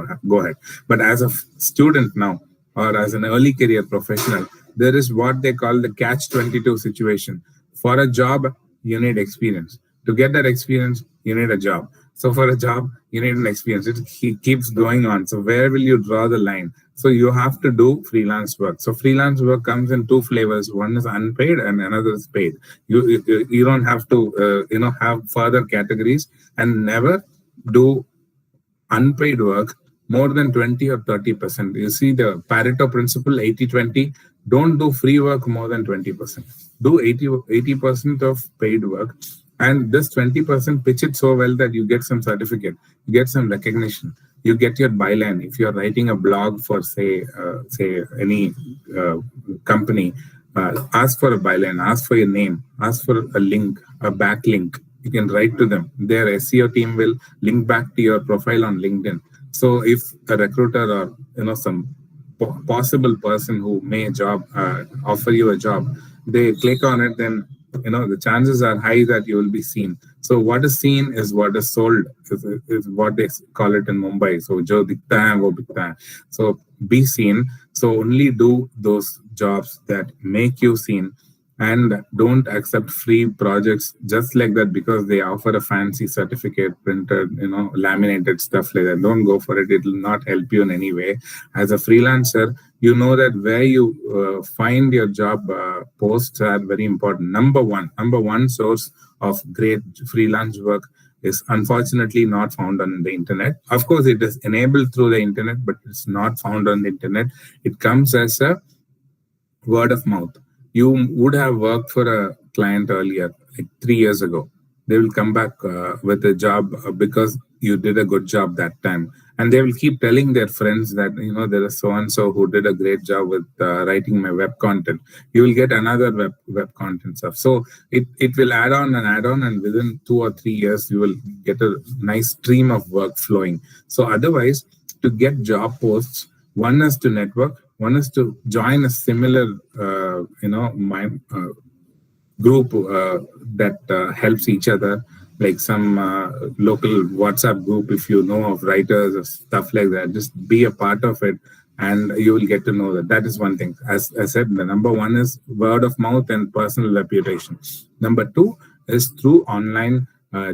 Speaker 9: ahead. But as a student now, or as an early career professional, there is what they call the catch-22 situation. For a job, you need experience. To get that experience, you need a job. So for a job, you need an experience. It keeps going on. So where will you draw the line? So you have to do freelance work. So freelance work comes in 2 flavors. One is unpaid and another is paid. You don't have to have further categories, and never do unpaid work more than 20 or 30%. You see the Pareto principle, 80-20. Don't do free work more than 20%. Do 80% of paid work. And this 20%, pitch it so well that you get some certificate, you get some recognition, you get your byline. If you're writing a blog for, say any company, ask for a byline, ask for your name, ask for a link, a backlink. You can write to them. Their SEO team will link back to your profile on LinkedIn. So if a recruiter or some possible person who may offer you a job, they click on it, then the chances are high that you will be seen. So what is seen is what is sold, is what they call it in Mumbai. So jo dikhta hai, wo bikta hai. So be seen. So only do those jobs that make you seen, and don't accept free projects just like that because they offer a fancy certificate, printed, laminated stuff like that. Don't go for it. It will not help you in any way. As a freelancer, you know that where you find your job posts are very important. Number one source of great freelance work is unfortunately not found on the internet. Of course, it is enabled through the internet, but it's not found on the internet. It comes as a word of mouth. You would have worked for a client earlier, like 3 years ago. They will come back with a job because you did a good job that time. And they will keep telling their friends that, there is so-and-so who did a great job with writing my web content. You will get another web content stuff. So it will add on, and within 2 or 3 years, you will get a nice stream of work flowing. So otherwise, to get job posts, one is to network, one is to join a similar, group that helps each other, like some local WhatsApp group. If you know of writers or stuff like that, just be a part of it, and you will get to know that. That is one thing. As I said, the number 1 is word of mouth and personal reputation. Number 2 is through online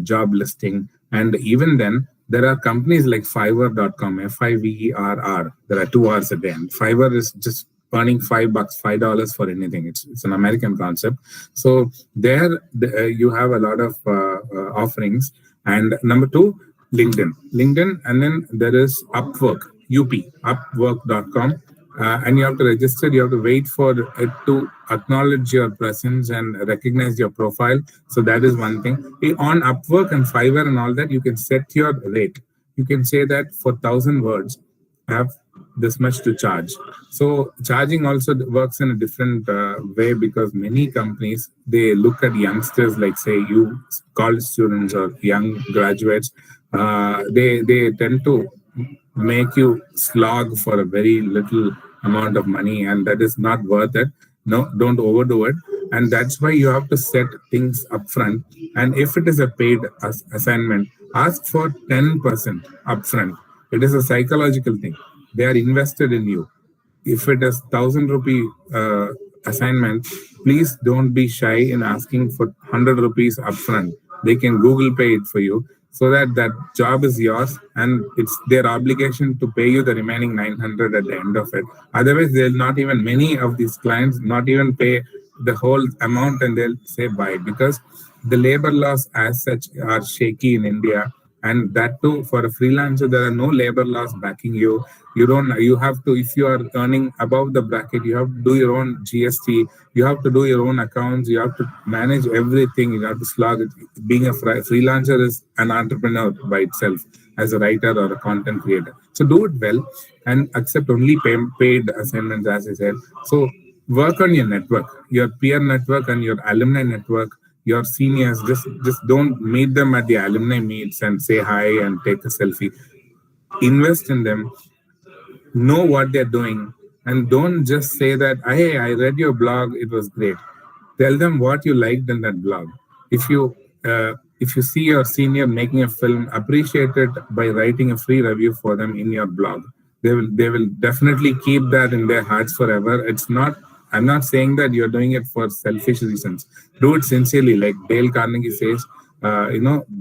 Speaker 9: job listing, and even then, there are companies like Fiverr.com, Fiverr. There are 2 R's at the end. Fiverr is just earning $5 for anything. It's an American concept. So there you have a lot of offerings. And number 2, LinkedIn, and then there is Upwork, Upwork.com. And you have to register. You have to wait for it to acknowledge your presence and recognize your profile. So that is one thing. On Upwork and Fiverr and all that, you can set your rate. You can say that for 1,000 words, I have this much to charge. So charging also works in a different way, because many companies, they look at youngsters, like say you college students or young graduates. They tend to make you slog for a very little amount of money, and that is not worth it. No, don't overdo it. And that's why you have to set things upfront. And if it is a paid assignment, ask for 10% upfront. It is a psychological thing. They are invested in you. if it is 1,000 rupee assignment, please don't be shy in asking for 100 rupees upfront. They can Google Pay it for you, so that that job is yours, and it's their obligation to pay you the remaining 900 at the end of it. Otherwise, they'll not even, many of these clients not even pay the whole amount, and they'll say bye, because the labor laws as such are shaky in India. And that too, for a freelancer, there are no labor laws backing you. You have to, if you are earning above the bracket, you have to do your own GST, you have to do your own accounts, you have to manage everything, you have to slog it. Being a freelancer is an entrepreneur by itself, as a writer or a content creator. So do it well, and accept only paid assignments, as I said. So work on your network, your peer network and your alumni network, your seniors. Just don't meet them at the alumni meets and say hi and take a selfie. Invest in them, know what they're doing, and don't just say that, hey, I read your blog, it was great. Tell them what you liked in that blog. If you see your senior making a film, appreciate it by writing a free review for them in your blog. They will definitely keep that in their hearts forever. I'm not saying that you're doing it for selfish reasons. Do it sincerely, like Dale Carnegie says.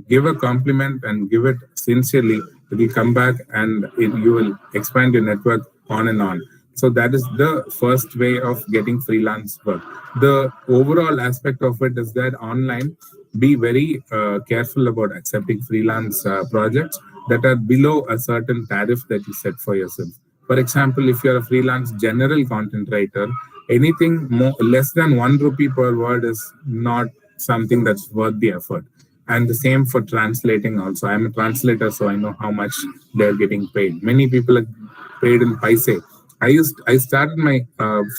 Speaker 9: Give a compliment and give it sincerely. It will come back, and you will expand your network on and on. So that is the first way of getting freelance work. The overall aspect of it is that online, be very careful about accepting freelance projects that are below a certain tariff that you set for yourself. For example, if you're a freelance general content writer, anything less than 1 rupee per word is not something that's worth the effort. And the same for translating also. I'm a translator, so I know how much they're getting paid. Many people are paid in paise. I started my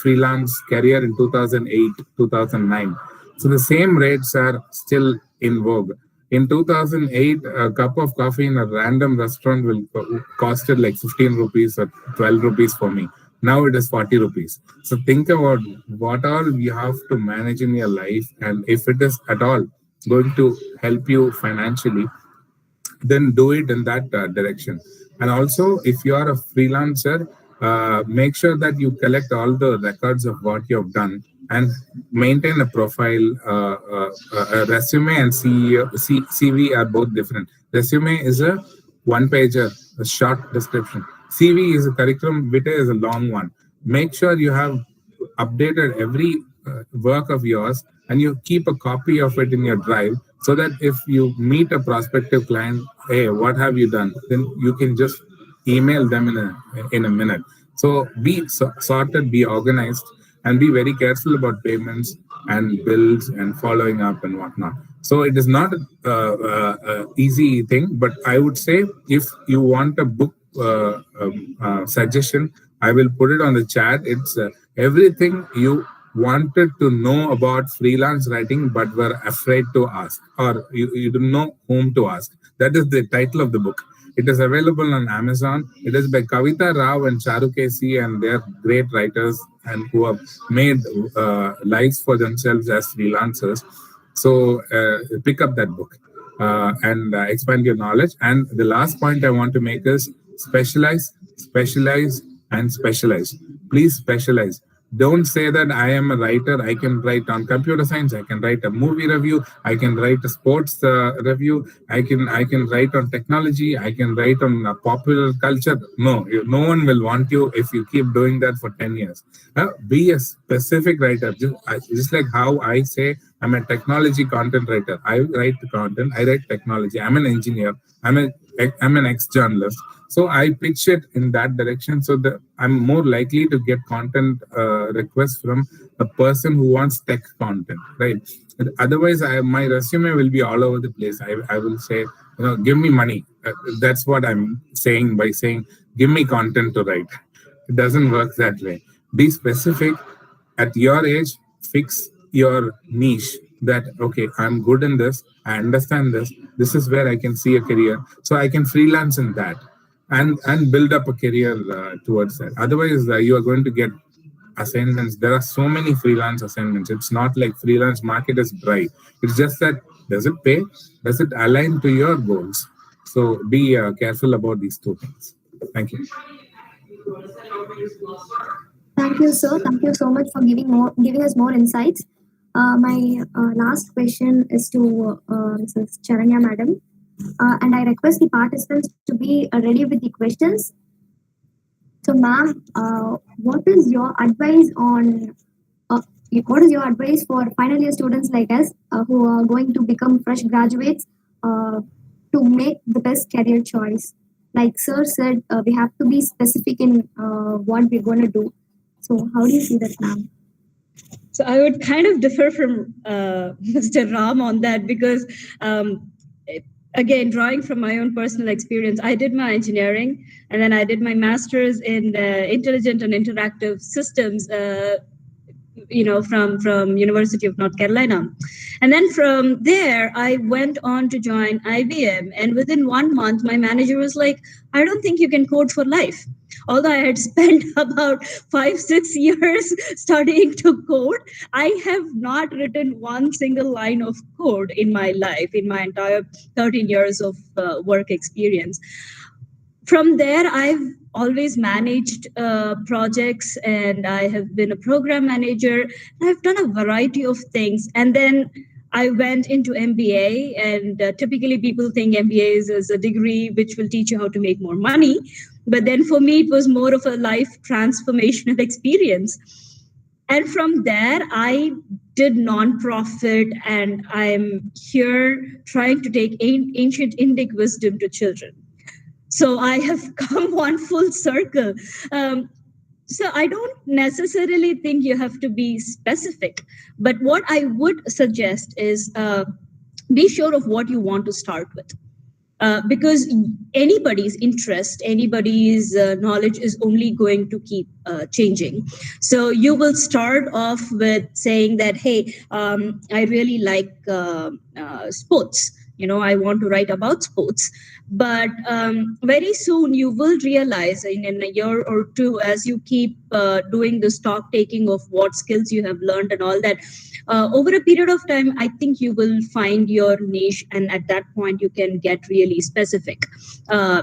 Speaker 9: freelance career in 2008, 2009. So the same rates are still in vogue. In 2008, a cup of coffee in a random restaurant will costed like 15 rupees or 12 rupees for me. Now it is 40 rupees. So think about what all you have to manage in your life, and if it is at all going to help you financially, then do it in that direction. And also, if you are a freelancer, make sure that you collect all the records of what you have done and maintain a profile. A resume and CV are both different. Resume is a one-pager, a short description. CV is a curriculum vitae, is a long one. Make sure you have updated every work of yours, and you keep a copy of it in your drive, so that if you meet a prospective client, hey, what have you done? Then you can just email them in a minute. So be sorted, be organized, and be very careful about payments and bills and following up and whatnot. So it is not a easy thing, but I would say if you want a book suggestion, I will put it on the chat. It's everything you wanted to know about freelance writing but were afraid to ask, or you didn't know whom to ask. That is the title of the book. It is available on Amazon. It is by Kavita Rao and Charu Kesi, and they're great writers and who have made lives for themselves as freelancers. So pick up that book and expand your knowledge. And the last point I want to make is specialize, and specialize. Please specialize. Don't say that I am a writer. I can write on computer science. I can write a movie review. I can write a sports review. I can write on technology. I can write on popular culture. No one will want you if you keep doing that for 10 years. Be a specific writer. Just like how I say I'm a technology content writer. I write the content. I write technology. I'm an engineer. I'm an ex-journalist. So I pitch it in that direction, so that I'm more likely to get content requests from a person who wants tech content, right? Otherwise, my resume will be all over the place. I will say, give me money. That's what I'm saying by saying, give me content to write. It doesn't work that way. Be specific. At your age, fix your niche. That, okay, I'm good in this. I understand this. This is where I can see a career. So I can freelance in that. And build up a career towards that. Otherwise, you are going to get assignments. There are so many freelance assignments. It's not like freelance market is dry. It's just that, does it pay? Does it align to your goals? So be careful about these two things. Thank you.
Speaker 4: Thank you, sir. Thank you so much for giving us more insights. My last question is to Mrs. Charanya Madam, and I request the participants to be ready with the questions. So, ma'am, what is your advice for final year students like us who are going to become fresh graduates to make the best career choice? Like sir said, we have to be specific in what we're going to do. So, how do you see that, ma'am?
Speaker 10: So I would kind of differ from Mr. Ram on that because, again, drawing from my own personal experience, I did my engineering and then I did my master's in intelligent and interactive systems. From University of North Carolina. And then from there, I went on to join IBM. And within 1 month, my manager was like, I don't think you can code for life. Although I had spent about 5-6 years studying to code, I have not written one single line of code in my life, in my entire 13 years of work experience. From there, I've always managed projects and I have been a program manager. I've done a variety of things. And then I went into MBA, and typically people think MBA is a degree which will teach you how to make more money. But then for me, it was more of a life transformational experience. And from there, I did nonprofit, and I'm here trying to take ancient Indic wisdom to children. So I have come one full circle. So I don't necessarily think you have to be specific, but what I would suggest is be sure of what you want to start with. Because anybody's interest, anybody's knowledge is only going to keep changing. So you will start off with saying that, hey, I really like sports. I want to write about sports. But very soon you will realize in a year or two, as you keep doing the stock taking of what skills you have learned and all that, over a period of time, I think you will find your niche. And at that point, you can get really specific, a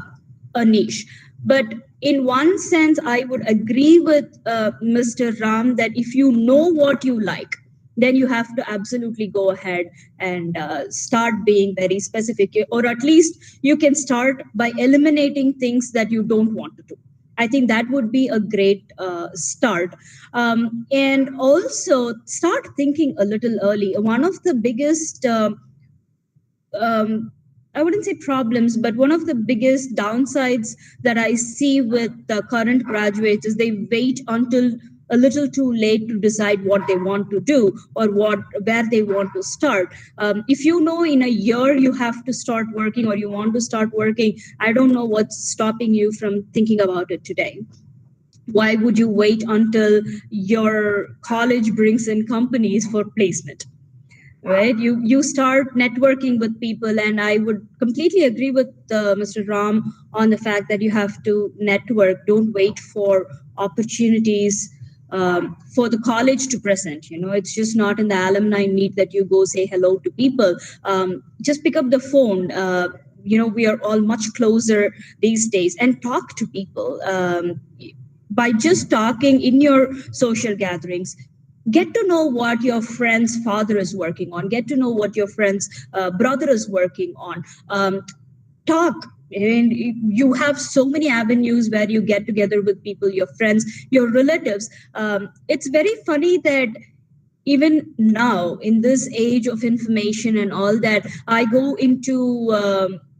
Speaker 10: niche. But in one sense, I would agree with Mr. Ram that if you know what you like, then you have to absolutely go ahead and start being very specific, or at least you can start by eliminating things that you don't want to do. I think that would be a great start. And also start thinking a little early. One of the biggest, I wouldn't say problems, but one of the biggest downsides that I see with the current graduates is they wait until a little too late to decide what they want to do or where they want to start. If you know in a year you have to start working or you want to start working, I don't know what's stopping you from thinking about it today. Why would you wait until your college brings in companies for placement? Right? You start networking with people, and I would completely agree with Mr. Ram on the fact that you have to network. Don't wait for opportunities for the college to present. It's just not in the alumni meet that you go say hello to people. Just pick up the phone. We are all much closer these days, and talk to people. By just talking in your social gatherings, get to know what your friend's father is working on. Get to know what your friend's brother is working on. Talk. And you have so many avenues where you get together with people, your friends, your relatives. It's very funny that even now, in this age of information and all that, I go into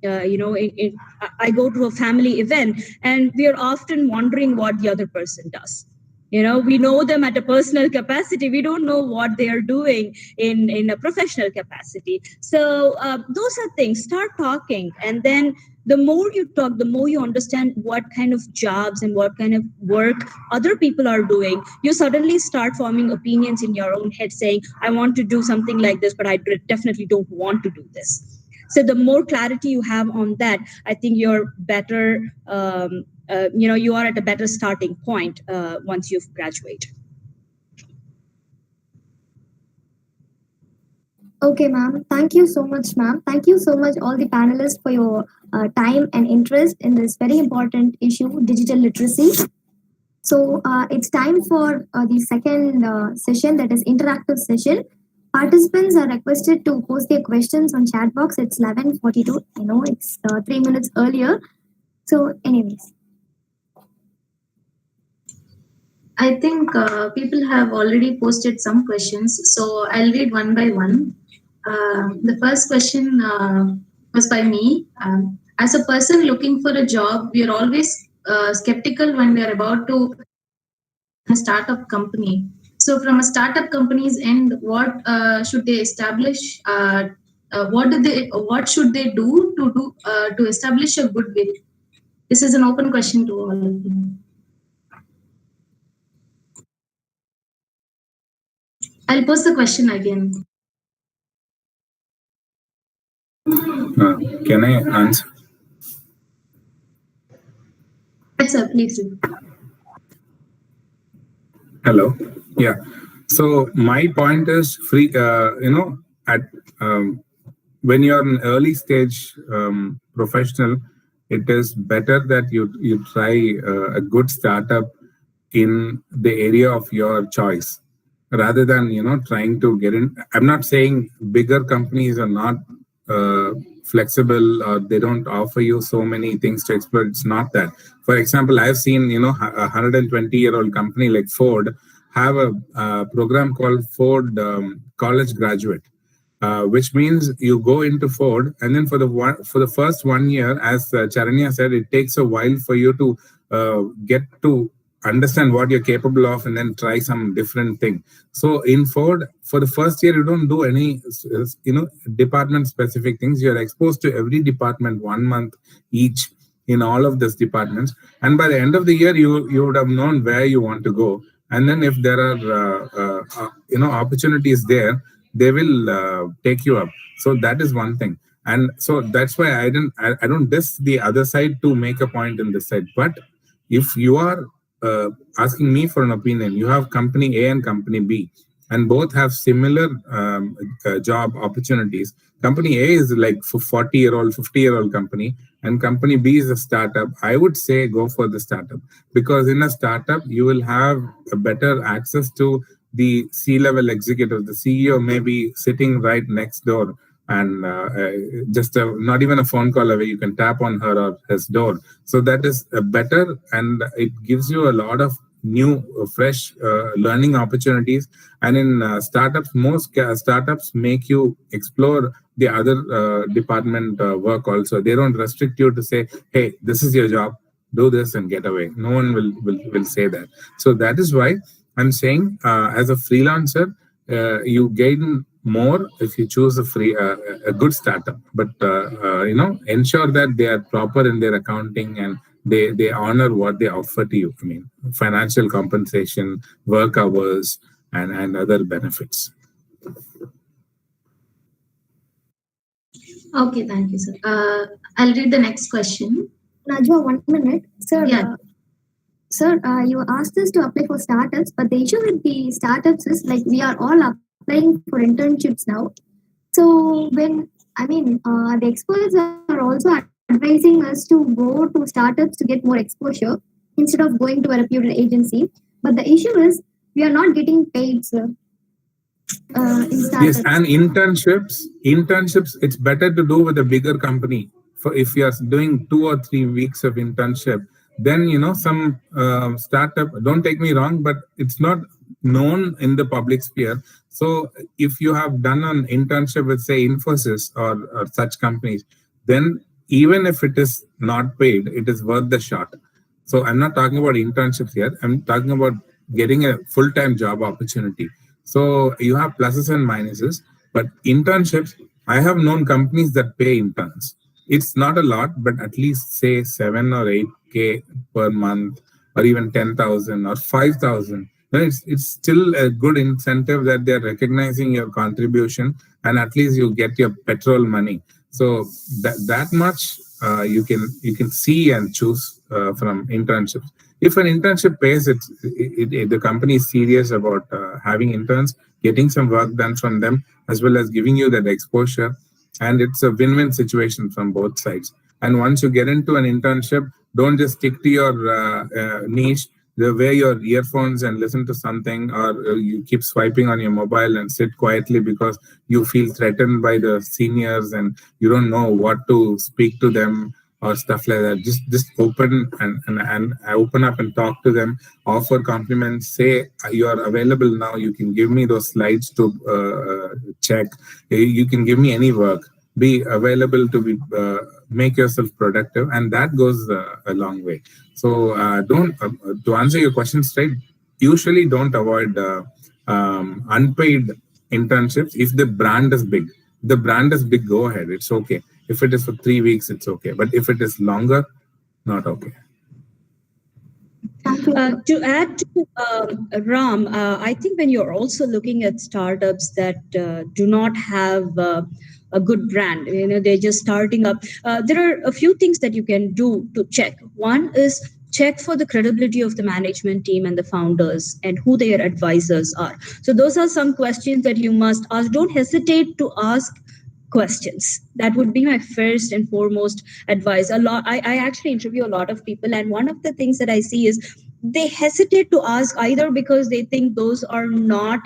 Speaker 10: I go to a family event, and we are often wondering what the other person does. We know them at a personal capacity. We don't know what they are doing in a professional capacity. So those are things. Start talking, and then the more you talk, the more you understand what kind of jobs and what kind of work other people are doing. You suddenly start forming opinions in your own head saying, I want to do something like this, but I definitely don't want to do this. So the more clarity you have on that, I think you're better, you are at a better starting point once you've graduated.
Speaker 4: Okay, ma'am. Thank you so much, ma'am. Thank you so much, all the panelists, for your time and interest in this very important issue, digital literacy. So it's time for the second session, that is interactive session. Participants are requested to post their questions on chat box. It's 11:42. I know it's 3 minutes earlier. So anyways.
Speaker 2: I think people have already posted some questions, so I'll read one by one. The first question was by me. As a person looking for a job, we are always skeptical when we are about to a startup company. So, from a startup company's end, what should they establish? What should they do to establish a goodwill? This is an open question to all of you. I'll post the question again.
Speaker 9: Can I answer?
Speaker 2: Yes, sir, please do.
Speaker 9: Hello. Yeah. So my point is free. At when you're an early stage professional, it is better that you try a good startup in the area of your choice, rather than trying to get in. I'm not saying bigger companies are not flexible or they don't offer you so many things to explore. It's not that. For example, I've seen a 120-year-old company like Ford have a program called Ford College Graduate, which means you go into Ford, and then for the first 1 year, as Charanya said, it takes a while for you to get to understand what you're capable of, and then try some different thing. So in Ford, for the first year, you don't do any department specific things. You're exposed to every department 1 month each in all of these departments, and by the end of the year, you would have known where you want to go. And then if there are opportunities there, they will take you up. So that is one thing. And so that's why I don't diss the other side to make a point in this side. But if you are asking me for an opinion, you have company A and company B, and both have similar job opportunities. Company A is like for 40-year-old, 50-year-old company, and company B is a startup. I would say go for the startup, because in a startup, you will have a better access to the C-level executive. The CEO may be sitting right next door, and just not even a phone call away, you can tap on her or his door. So that is better, and it gives you a lot of new, fresh learning opportunities. And in startups, most startups make you explore the other department work also. They don't restrict you to say, hey, this is your job, do this and get away. No one will say that. So that is why I'm saying as a freelancer, you gain more if you choose a good startup, but ensure that they are proper in their accounting and they honor what they offer to you. I mean, financial compensation, work hours, and other benefits.
Speaker 2: Okay, thank you, sir. I'll read the next question.
Speaker 4: Najwa, 1 minute. Sir,
Speaker 2: Yeah.
Speaker 4: Sir, you asked us to apply for startups, but the issue with the startups is like we are all applying for internships now. So the experts are also advising us to go to startups to get more exposure instead of going to a reputed agency. But the issue is we are not getting paid, sir. In startups.
Speaker 9: Yes, and internships, it's better to do with a bigger company. For if you are doing 2 or 3 weeks of internship, then some startup. Don't take me wrong, but it's not known in the public sphere. So if you have done an internship with, say, Infosys or such companies, then even if it is not paid, it is worth the shot. So I'm not talking about internships here. I'm talking about getting a full-time job opportunity. So you have pluses and minuses, but internships, I have known companies that pay interns. It's not a lot, but at least say 7 or 8K per month, or even 10,000 or 5,000. It's still a good incentive that they're recognizing your contribution, and at least you get your petrol money. So that much you can see and choose from internships. If an internship pays, the company is serious about having interns, getting some work done from them, as well as giving you that exposure. And it's a win-win situation from both sides. And once you get into an internship, don't just stick to your niche. wear your earphones and listen to something, or you keep swiping on your mobile and sit quietly because you feel threatened by the seniors and you don't know what to speak to them or stuff like that. Just open and open up and talk to them, offer compliments, say you are available now, you can give me those slides to check, you can give me any work, be available to be make yourself productive, and that goes a long way. So don't to answer your question straight, usually don't avoid unpaid internships if the brand is big. The brand is big, go ahead, it's okay. If it is for 3 weeks, it's okay. But if it is longer, not okay.
Speaker 10: To add to Ram, I think when you're also looking at startups that do not have a good brand, they're just starting up, there are a few things that you can do to check. One is check for the credibility of the management team and the founders and who their advisors are. So those are some questions that you must ask. Don't hesitate to ask questions. That would be my first and foremost advice. I actually interview a lot of people, and one of the things that I see is they hesitate to ask, either because they think those are not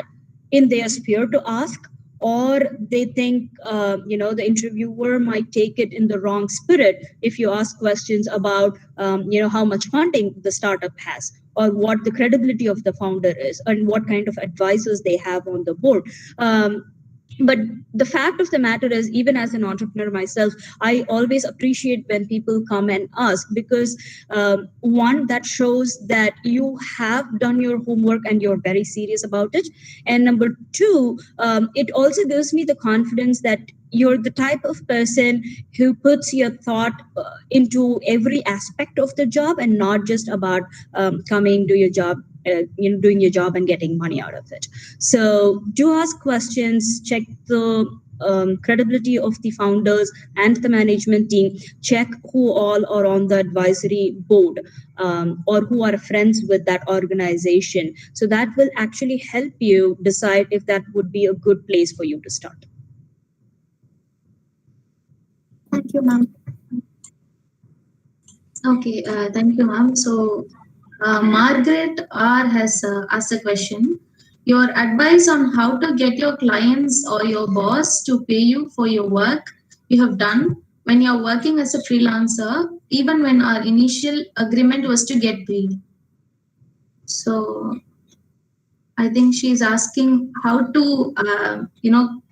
Speaker 10: in their sphere to ask, or they think the interviewer might take it in the wrong spirit if you ask questions about how much funding the startup has, or what the credibility of the founder is, and what kind of advisors they have on the board. But the fact of the matter is, even as an entrepreneur myself, I always appreciate when people come and ask, because one, that shows that you have done your homework and you're very serious about it. And number two, it also gives me the confidence that you're the type of person who puts your thought into every aspect of the job, and not just about coming, do your job, doing your job and getting money out of it. So do ask questions, check the credibility of the founders and the management team, check who all are on the advisory board, or who are friends with that organization. So that will actually help you decide if that would be a good place for you to start.
Speaker 4: Thank you, ma'am.
Speaker 2: Okay, thank you, ma'am. So Margaret R has asked a question. Your advice on how to get your clients or your boss to pay you for your work you have done when you're working as a freelancer, even when our initial agreement was to get paid. So I think she's asking how to,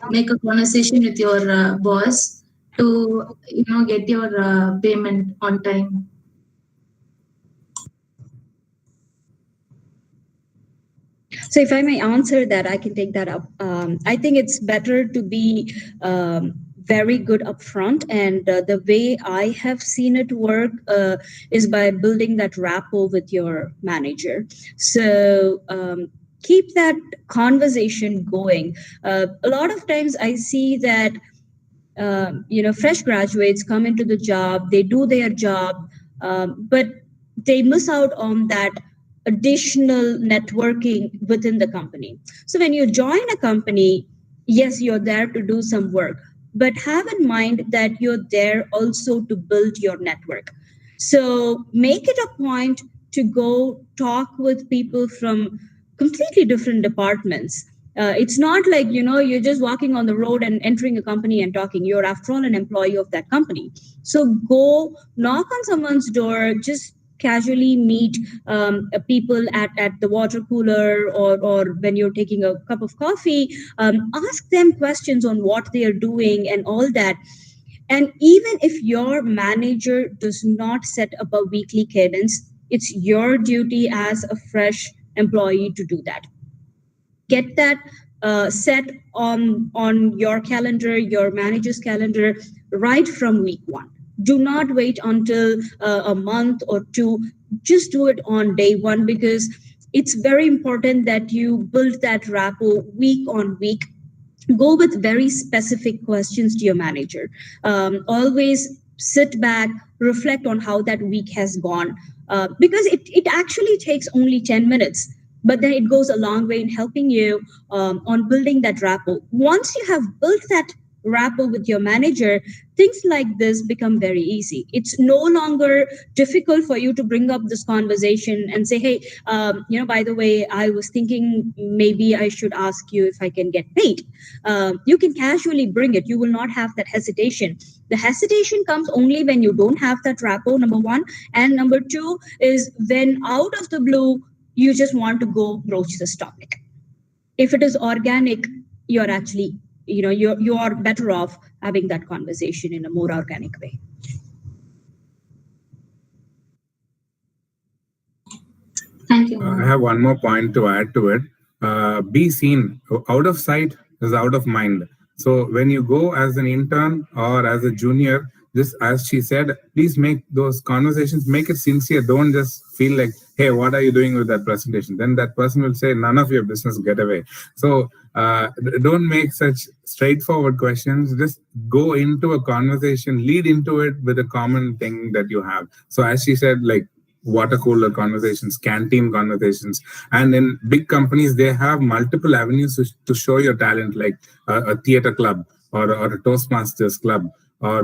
Speaker 2: make a conversation with your boss to, get your payment on time.
Speaker 10: So if I may answer that, I can take that up. I think it's better to be very good upfront, and the way I have seen it work is by building that rapport with your manager. So keep that conversation going. A lot of times I see that fresh graduates come into the job, they do their job, but they miss out on that additional networking within the company. So when you join a company, yes, you're there to do some work, but have in mind that you're there also to build your network. So make it a point to go talk with people from completely different departments. It's not like, you're just walking on the road and entering a company and talking. You're, after all, an employee of that company. So go knock on someone's door, just casually meet people at the water cooler, or when you're taking a cup of coffee. Ask them questions on what they are doing and all that. And even if your manager does not set up a weekly cadence, it's your duty as a fresh employee to do that. Get that set on your calendar, your manager's calendar, right from week one. Do not wait until a month or two. Just do it on day one, because it's very important that you build that rapport week on week. Go with very specific questions to your manager. Always sit back, reflect on how that week has gone, because it actually takes only 10 minutes. But then it goes a long way in helping you on building that rapport. Once you have built that rapport with your manager, things like this become very easy. It's no longer difficult for you to bring up this conversation and say, hey, by the way, I was thinking maybe I should ask you if I can get paid. You can casually bring it. You will not have that hesitation. The hesitation comes only when you don't have that rapport, number one. And number two is when out of the blue, you just want to go broach this topic. If it is organic, you're actually, you are better off having that conversation in a more organic way.
Speaker 2: Thank you.
Speaker 9: I have one more point to add to it. Be seen. Out of sight is out of mind. So when you go as an intern or as a junior, just as she said, please make those conversations, make it sincere. Don't just feel like, hey, what are you doing with that presentation? Then that person will say, none of your business, get away. So don't make such straightforward questions. Just go into a conversation, lead into it with a common thing that you have. So as she said, like, water cooler conversations, canteen conversations, and in big companies they have multiple avenues to show your talent, like a theater club or a Toastmasters club, or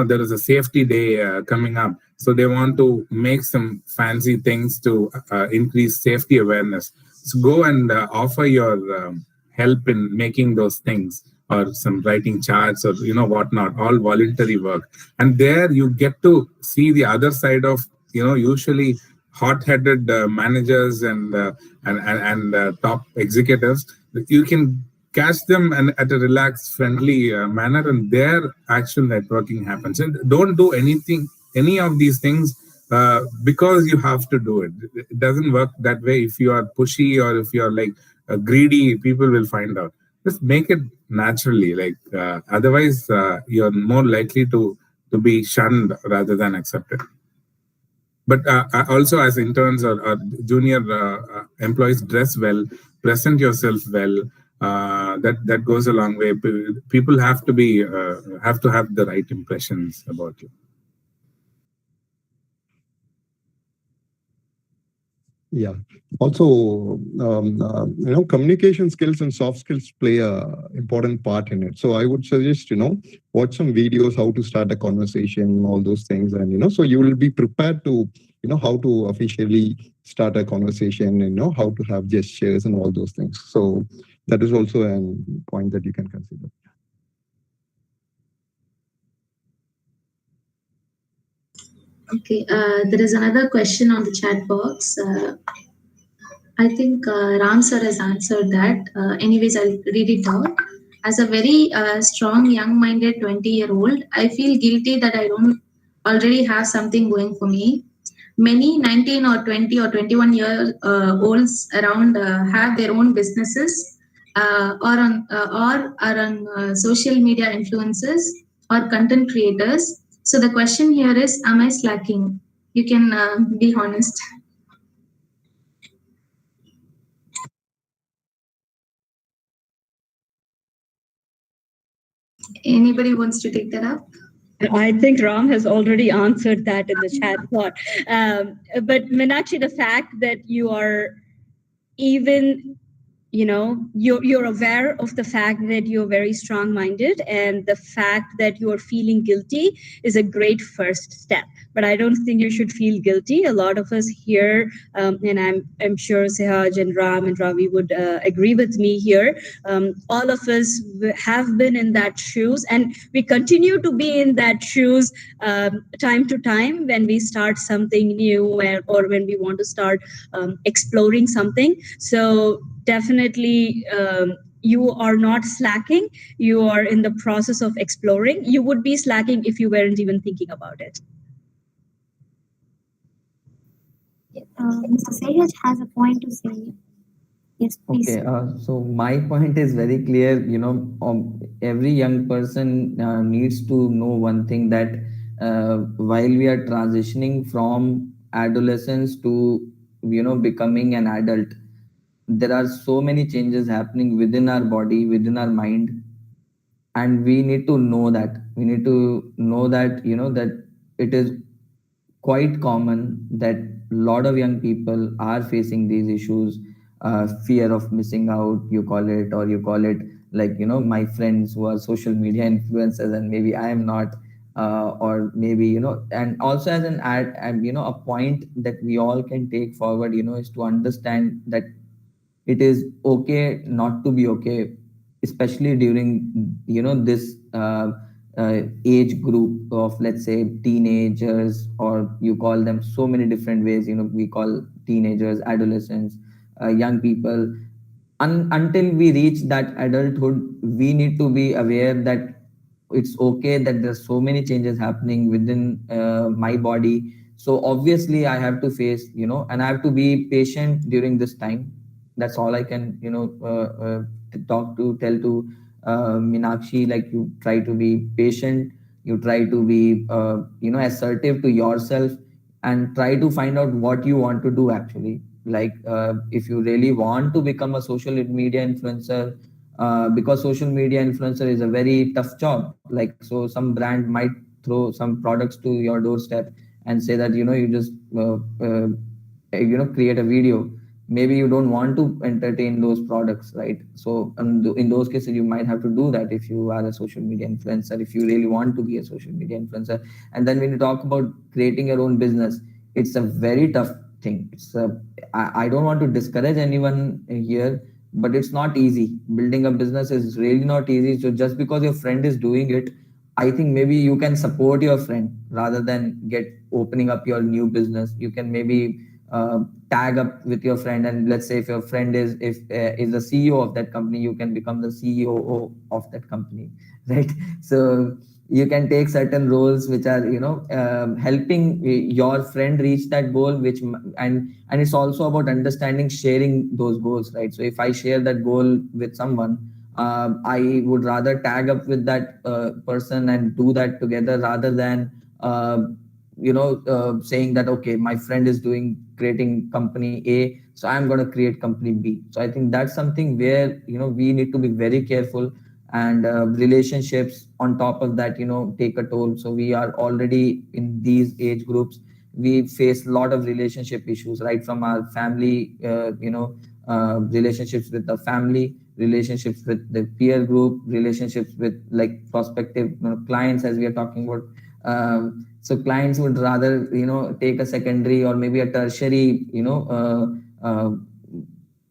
Speaker 9: there is a safety day coming up, so they want to make some fancy things to increase safety awareness. So go and offer your help in making those things, or some writing charts, or whatnot, all voluntary work. And there you get to see the other side of usually hot-headed managers and top executives. You can catch them at a relaxed, friendly manner, and their actual networking happens. And don't do any of these things because you have to do it. It doesn't work that way. If you are pushy or if you are like greedy, people will find out. Just make it naturally. Otherwise, you're more likely to be shunned rather than accepted. But also, as interns or junior employees, dress well, present yourself well. That goes a long way. People have to have the right impressions about you.
Speaker 7: Yeah. Also, communication skills and soft skills play a important part in it. So I would suggest, watch some videos, how to start a conversation, all those things. And, so you will be prepared to, how to officially start a conversation and, how to have gestures and all those things. So that is also a point that you can consider.
Speaker 2: Okay, there is another question on the chat box. I think Ram sir has answered that. Anyways, I'll read it out. As a very strong, young-minded 20-year-old, I feel guilty that I don't already have something going for me. Many 19 or 20 or 21-year-olds around have their own businesses or are on social media influencers or content creators. So the question here is, am I slacking? You can be honest. Anybody wants to take that up?
Speaker 10: I think Ram has already answered that in the chat box. But Meenakshi, the fact that you are even, you're aware of the fact that you're very strong-minded, and the fact that you're feeling guilty is a great first step. But I don't think you should feel guilty. A lot of us here, and I'm sure Sehaj and Ram and Ravi would agree with me here. All of us have been in that shoes, and we continue to be in that shoes time to time when we start something new or when we want to start exploring something. So definitely, you are not slacking. You are in the process of exploring. You would be slacking if you weren't even thinking about it.
Speaker 4: Mr. Sehaj has a point to say. Yes, please.
Speaker 8: Okay, so my point is very clear. Every young person needs to know one thing, that while we are transitioning from adolescence to becoming an adult, there are so many changes happening within our body, within our mind, and we need to know that. We need to know that that it is quite common that a lot of young people are facing these issues, fear of missing out, you call it, or you call it like my friends who are social media influencers and maybe I am not, or maybe and also as an ad, and a point that we all can take forward is to understand that it is okay not to be okay, especially during this age group of, let's say, teenagers, or you call them so many different ways. We call teenagers, adolescents, young people. Until we reach that adulthood, we need to be aware that it's okay that there's so many changes happening within my body. So obviously I have to face, and I have to be patient during this time. That's all I can tell to Minakshi. Like, you try to be patient, you try to be assertive to yourself, and try to find out what you want to do actually. Like, if you really want to become a social media influencer, because social media influencer is a very tough job. Like, so some brand might throw some products to your doorstep and say that you just create a video. Maybe you don't want to entertain those products, right? So in those cases, you might have to do that if you are a social media influencer, if you really want to be a social media influencer. And then when you talk about creating your own business, it's a very tough thing. I don't want to discourage anyone here, but it's not easy. Building a business is really not easy. So just because your friend is doing it, I think maybe you can support your friend rather than get opening up your new business. You can maybe tag up with your friend, and let's say if your friend is the CEO of that company, you can become the CEO of that company, right? So you can take certain roles which are helping your friend reach that goal, which and it's also about understanding sharing those goals, right? So if I share that goal with someone, I would rather tag up with that person and do that together, rather than saying that, okay, my friend is creating company A, so I'm going to create company B. So I think that's something where we need to be very careful. And relationships on top of that take a toll. So we are already in these age groups, we face a lot of relationship issues, right from our family, relationships with the family, relationships with the peer group, relationships with like prospective clients, as we are talking about. So clients would rather take a secondary or maybe a tertiary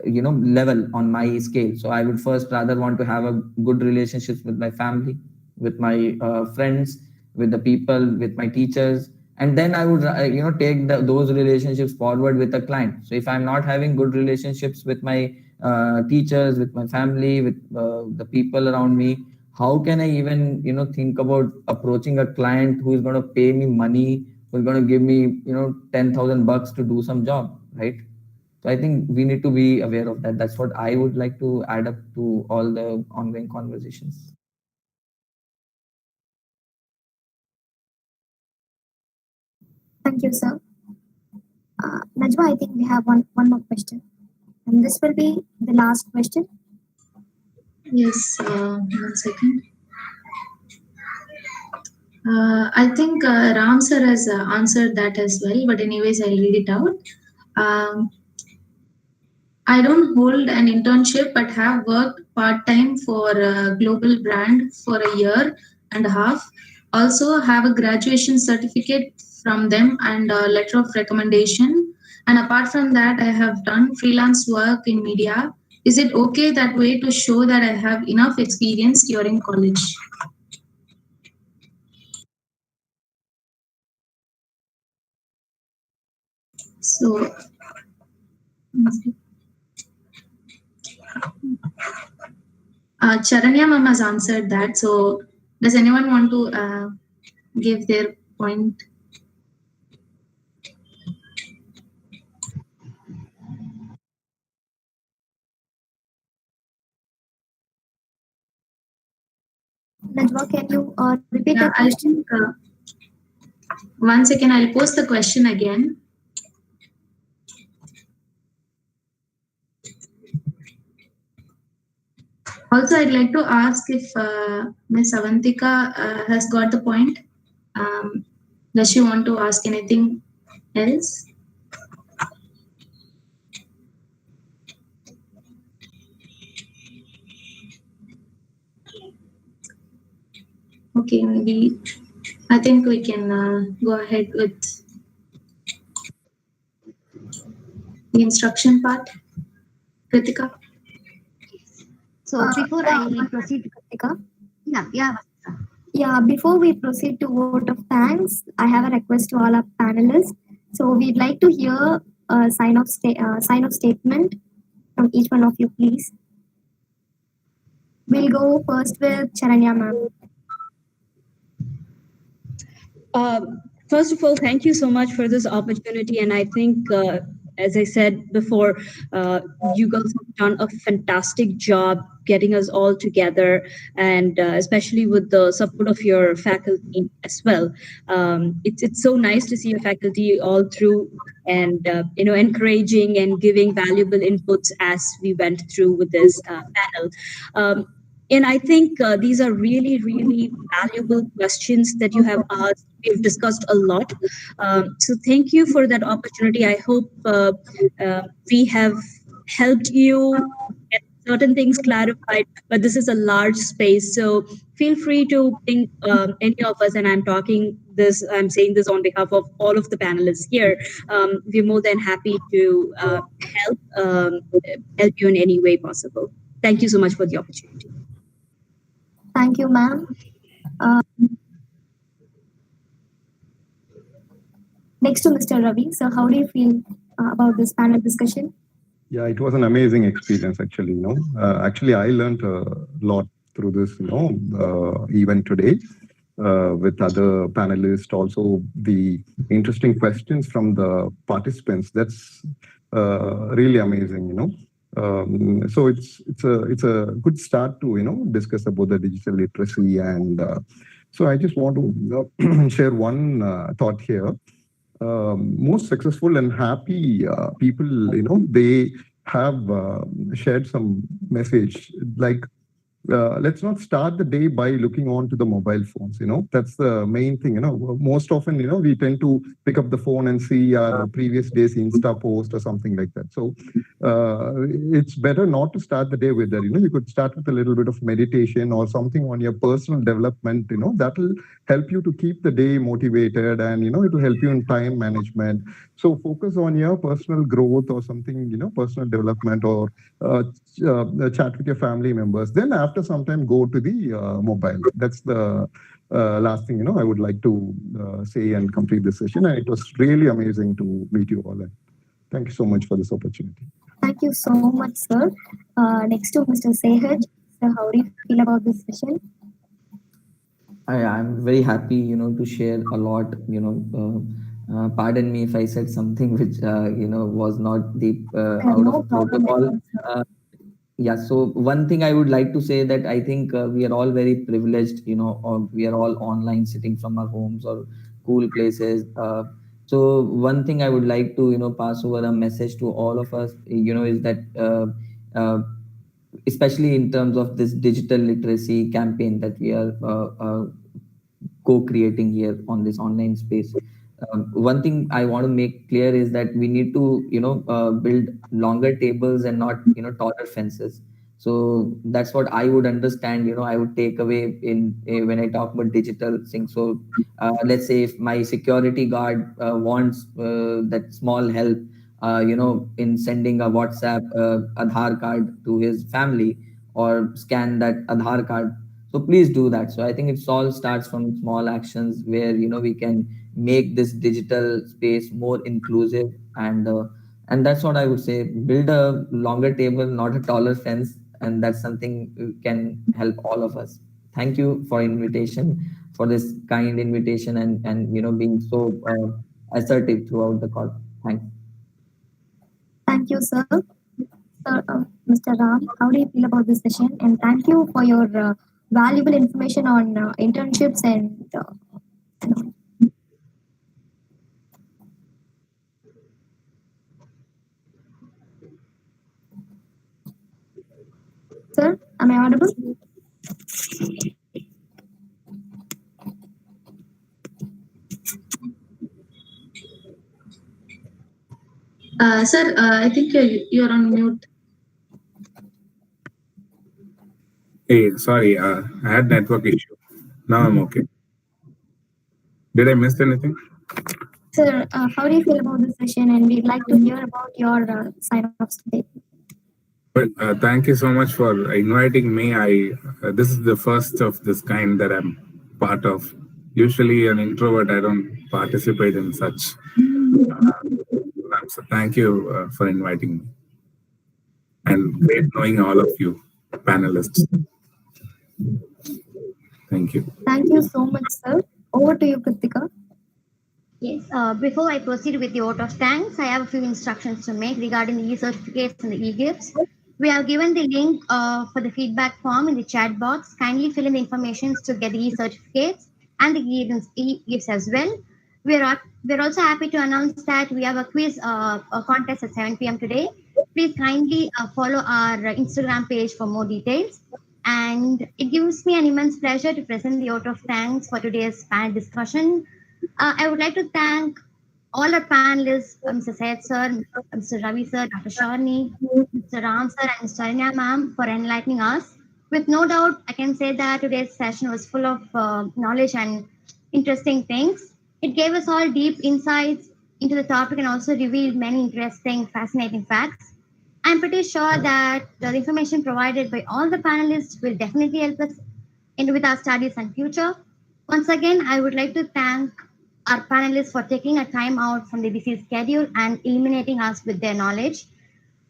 Speaker 8: level on my scale. So I would first rather want to have a good relationships with my family, with my friends, with the people, with my teachers, and then I would take those relationships forward with a client. So if I'm not having good relationships with my teachers, with my family, with the people around me, how can I even think about approaching a client who is going to pay me money, who is going to give me $10,000 to do some job, right? So I think we need to be aware of that. That's what I would like to add up to all the ongoing conversations.
Speaker 4: Thank you, sir. Najwa, I think we have one more question. And this will be the last question.
Speaker 2: Yes, 1 second. I think Ram sir has answered that as well, but anyways, I'll read it out. I don't hold an internship, but have worked part-time for a global brand for a year and a half. Also have a graduation certificate from them and a letter of recommendation. And apart from that, I have done freelance work in media. Is it okay that way to show that I have enough experience during college? So, Charanya ma'am has answered that. So, does anyone want to give their point?
Speaker 4: Najwa, can you repeat the
Speaker 2: I
Speaker 4: question?
Speaker 2: think 1 second, I'll post the question again. Also, I'd like to ask if Ms. Avantika has got the point. Does she want to ask anything else? Okay, maybe I think we can go ahead with the instruction part. Kritika?
Speaker 3: So before I proceed,
Speaker 4: Kritika?
Speaker 3: yeah.
Speaker 4: Yeah, before we proceed to vote of thanks, I have a request to all our panelists. So we'd like to hear a sign of statement from each one of you, please. We'll go first with Charanya ma'am.
Speaker 10: First of all, thank you so much for this opportunity. And I think, as I said before, you guys have done a fantastic job getting us all together, and especially with the support of your faculty as well. It's so nice to see your faculty all through and encouraging and giving valuable inputs as we went through with this panel. And I think these are really, really valuable questions that you have asked. We've discussed a lot. So thank you for that opportunity. I hope we have helped you get certain things clarified, but this is a large space. So feel free to ping any of us, and I'm saying this on behalf of all of the panelists here. We're more than happy to help you in any way possible. Thank you so much for the opportunity.
Speaker 4: Thank you, ma'am. Next to Mr. Ravi. So how do you feel about this panel discussion?
Speaker 7: Yeah, it was an amazing experience, actually. Actually, I learned a lot through this, event today with other panelists. Also, the interesting questions from the participants. That's really amazing. So it's a good start to discuss about the digital literacy, and so I just want to share one thought here. Most successful and happy people, they have shared some message like, let's not start the day by looking on to the mobile phones. That's the main thing. Most often, we tend to pick up the phone and see our previous day's Insta post or something like that. So it's better not to start the day with that. You could start with a little bit of meditation or something on your personal development. That will help you to keep the day motivated, and it will help you in time management. So focus on your personal growth or something, personal development, or chat with your family members. Then after some time, go to the mobile. That's the last thing, I would like to say and complete this session. And it was really amazing to meet you all. And thank you so much for this opportunity.
Speaker 4: Thank you so much, sir. Next to Mr. Sehaj. So how do you feel about this session?
Speaker 8: I'm very happy, to share a lot. Pardon me if I said something which was not the out of protocol. Yeah. So one thing I would like to say that I think we are all very privileged. Or we are all online, sitting from our homes or cool places. So one thing I would like to pass over a message to all of us. Is that especially in terms of this digital literacy campaign that we are co-creating here on this online space. One thing I want to make clear is that we need to build longer tables and not taller fences. So that's what I would understand. I would take away in when I talk about digital things. So let's say if my security guard wants that small help, in sending a WhatsApp Aadhaar card to his family, or scan that Aadhaar card. So please do that. So I think it all starts from small actions where we can make this digital space more inclusive, and that's what I would say. Build a longer table, not a taller fence, and that's something can help all of us. Thank you for invitation, for this kind invitation, and being so assertive throughout the call. Thanks.
Speaker 4: Thank you, sir. Sir, Mr. Ram, how do you feel about this session? And thank you for your valuable information on internships and. Sir, am I audible?
Speaker 2: Sir, I think you're on mute.
Speaker 9: Hey, sorry, I had network issue. Now I'm okay. Did I miss anything?
Speaker 4: Sir, how do you feel about this session? And we'd like to hear about your side of today.
Speaker 9: Well, thank you so much for inviting me. This is the first of this kind that I'm part of. Usually, an introvert, I don't participate in such. So thank you for inviting me, and great knowing all of you panelists. Thank you.
Speaker 4: Thank you so much, sir. Over to you, Kritika.
Speaker 3: Yes, before I proceed with the vote of thanks, I have a few instructions to make regarding the e-certificates and the e-gifts. We have given the link for the feedback form in the chat box. Kindly fill in the information to get the e-certificates and the e-gifts as well. We're also happy to announce that we have a quiz a contest at 7 p.m. today. Please kindly follow our Instagram page for more details. And it gives me an immense pleasure to present the vote of thanks for today's panel discussion. I would like to thank all our panelists, Mr. Syed sir, Mr. Ravi sir, Dr. Sharni, Mr. Ram sir, and Mr. Aranya ma'am for enlightening us. With no doubt, I can say that today's session was full of knowledge and interesting things. It gave us all deep insights into the topic and also revealed many interesting, fascinating facts. I'm pretty sure that the information provided by all the panelists will definitely help us with our studies and future. Once again, I would like to thank our panelists for taking a time out from the busy schedule and illuminating us with their knowledge.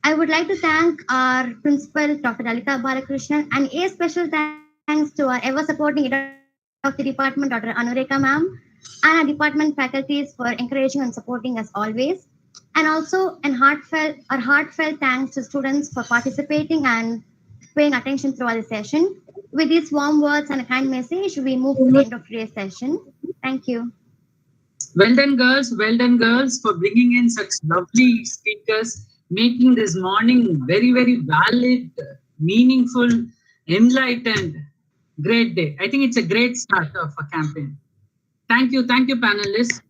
Speaker 3: I would like to thank our principal, Dr. Lalita Balakrishnan, and a special thanks to our ever supporting head of the department, Dr. Anureka ma'am, and our department faculties for encouraging and supporting us always. And also our heartfelt thanks to students for participating and paying attention throughout the session. With these warm words and a kind message, we move to the end of today's session. Thank you.
Speaker 1: Well done, girls. Well done, girls, for bringing in such lovely speakers, making this morning very, very valid, meaningful, enlightened. Great day. I think it's a great start of a campaign. Thank you, panelists.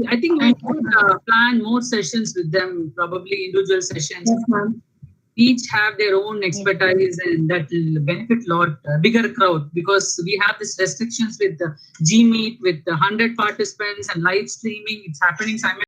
Speaker 1: I think we could plan more sessions with them, probably individual sessions.
Speaker 2: Yes, ma'am.
Speaker 1: Each have their own expertise, and that will benefit a lot bigger crowd, because we have these restrictions with the G Meet with the 100 participants and live streaming. It's happening simultaneously.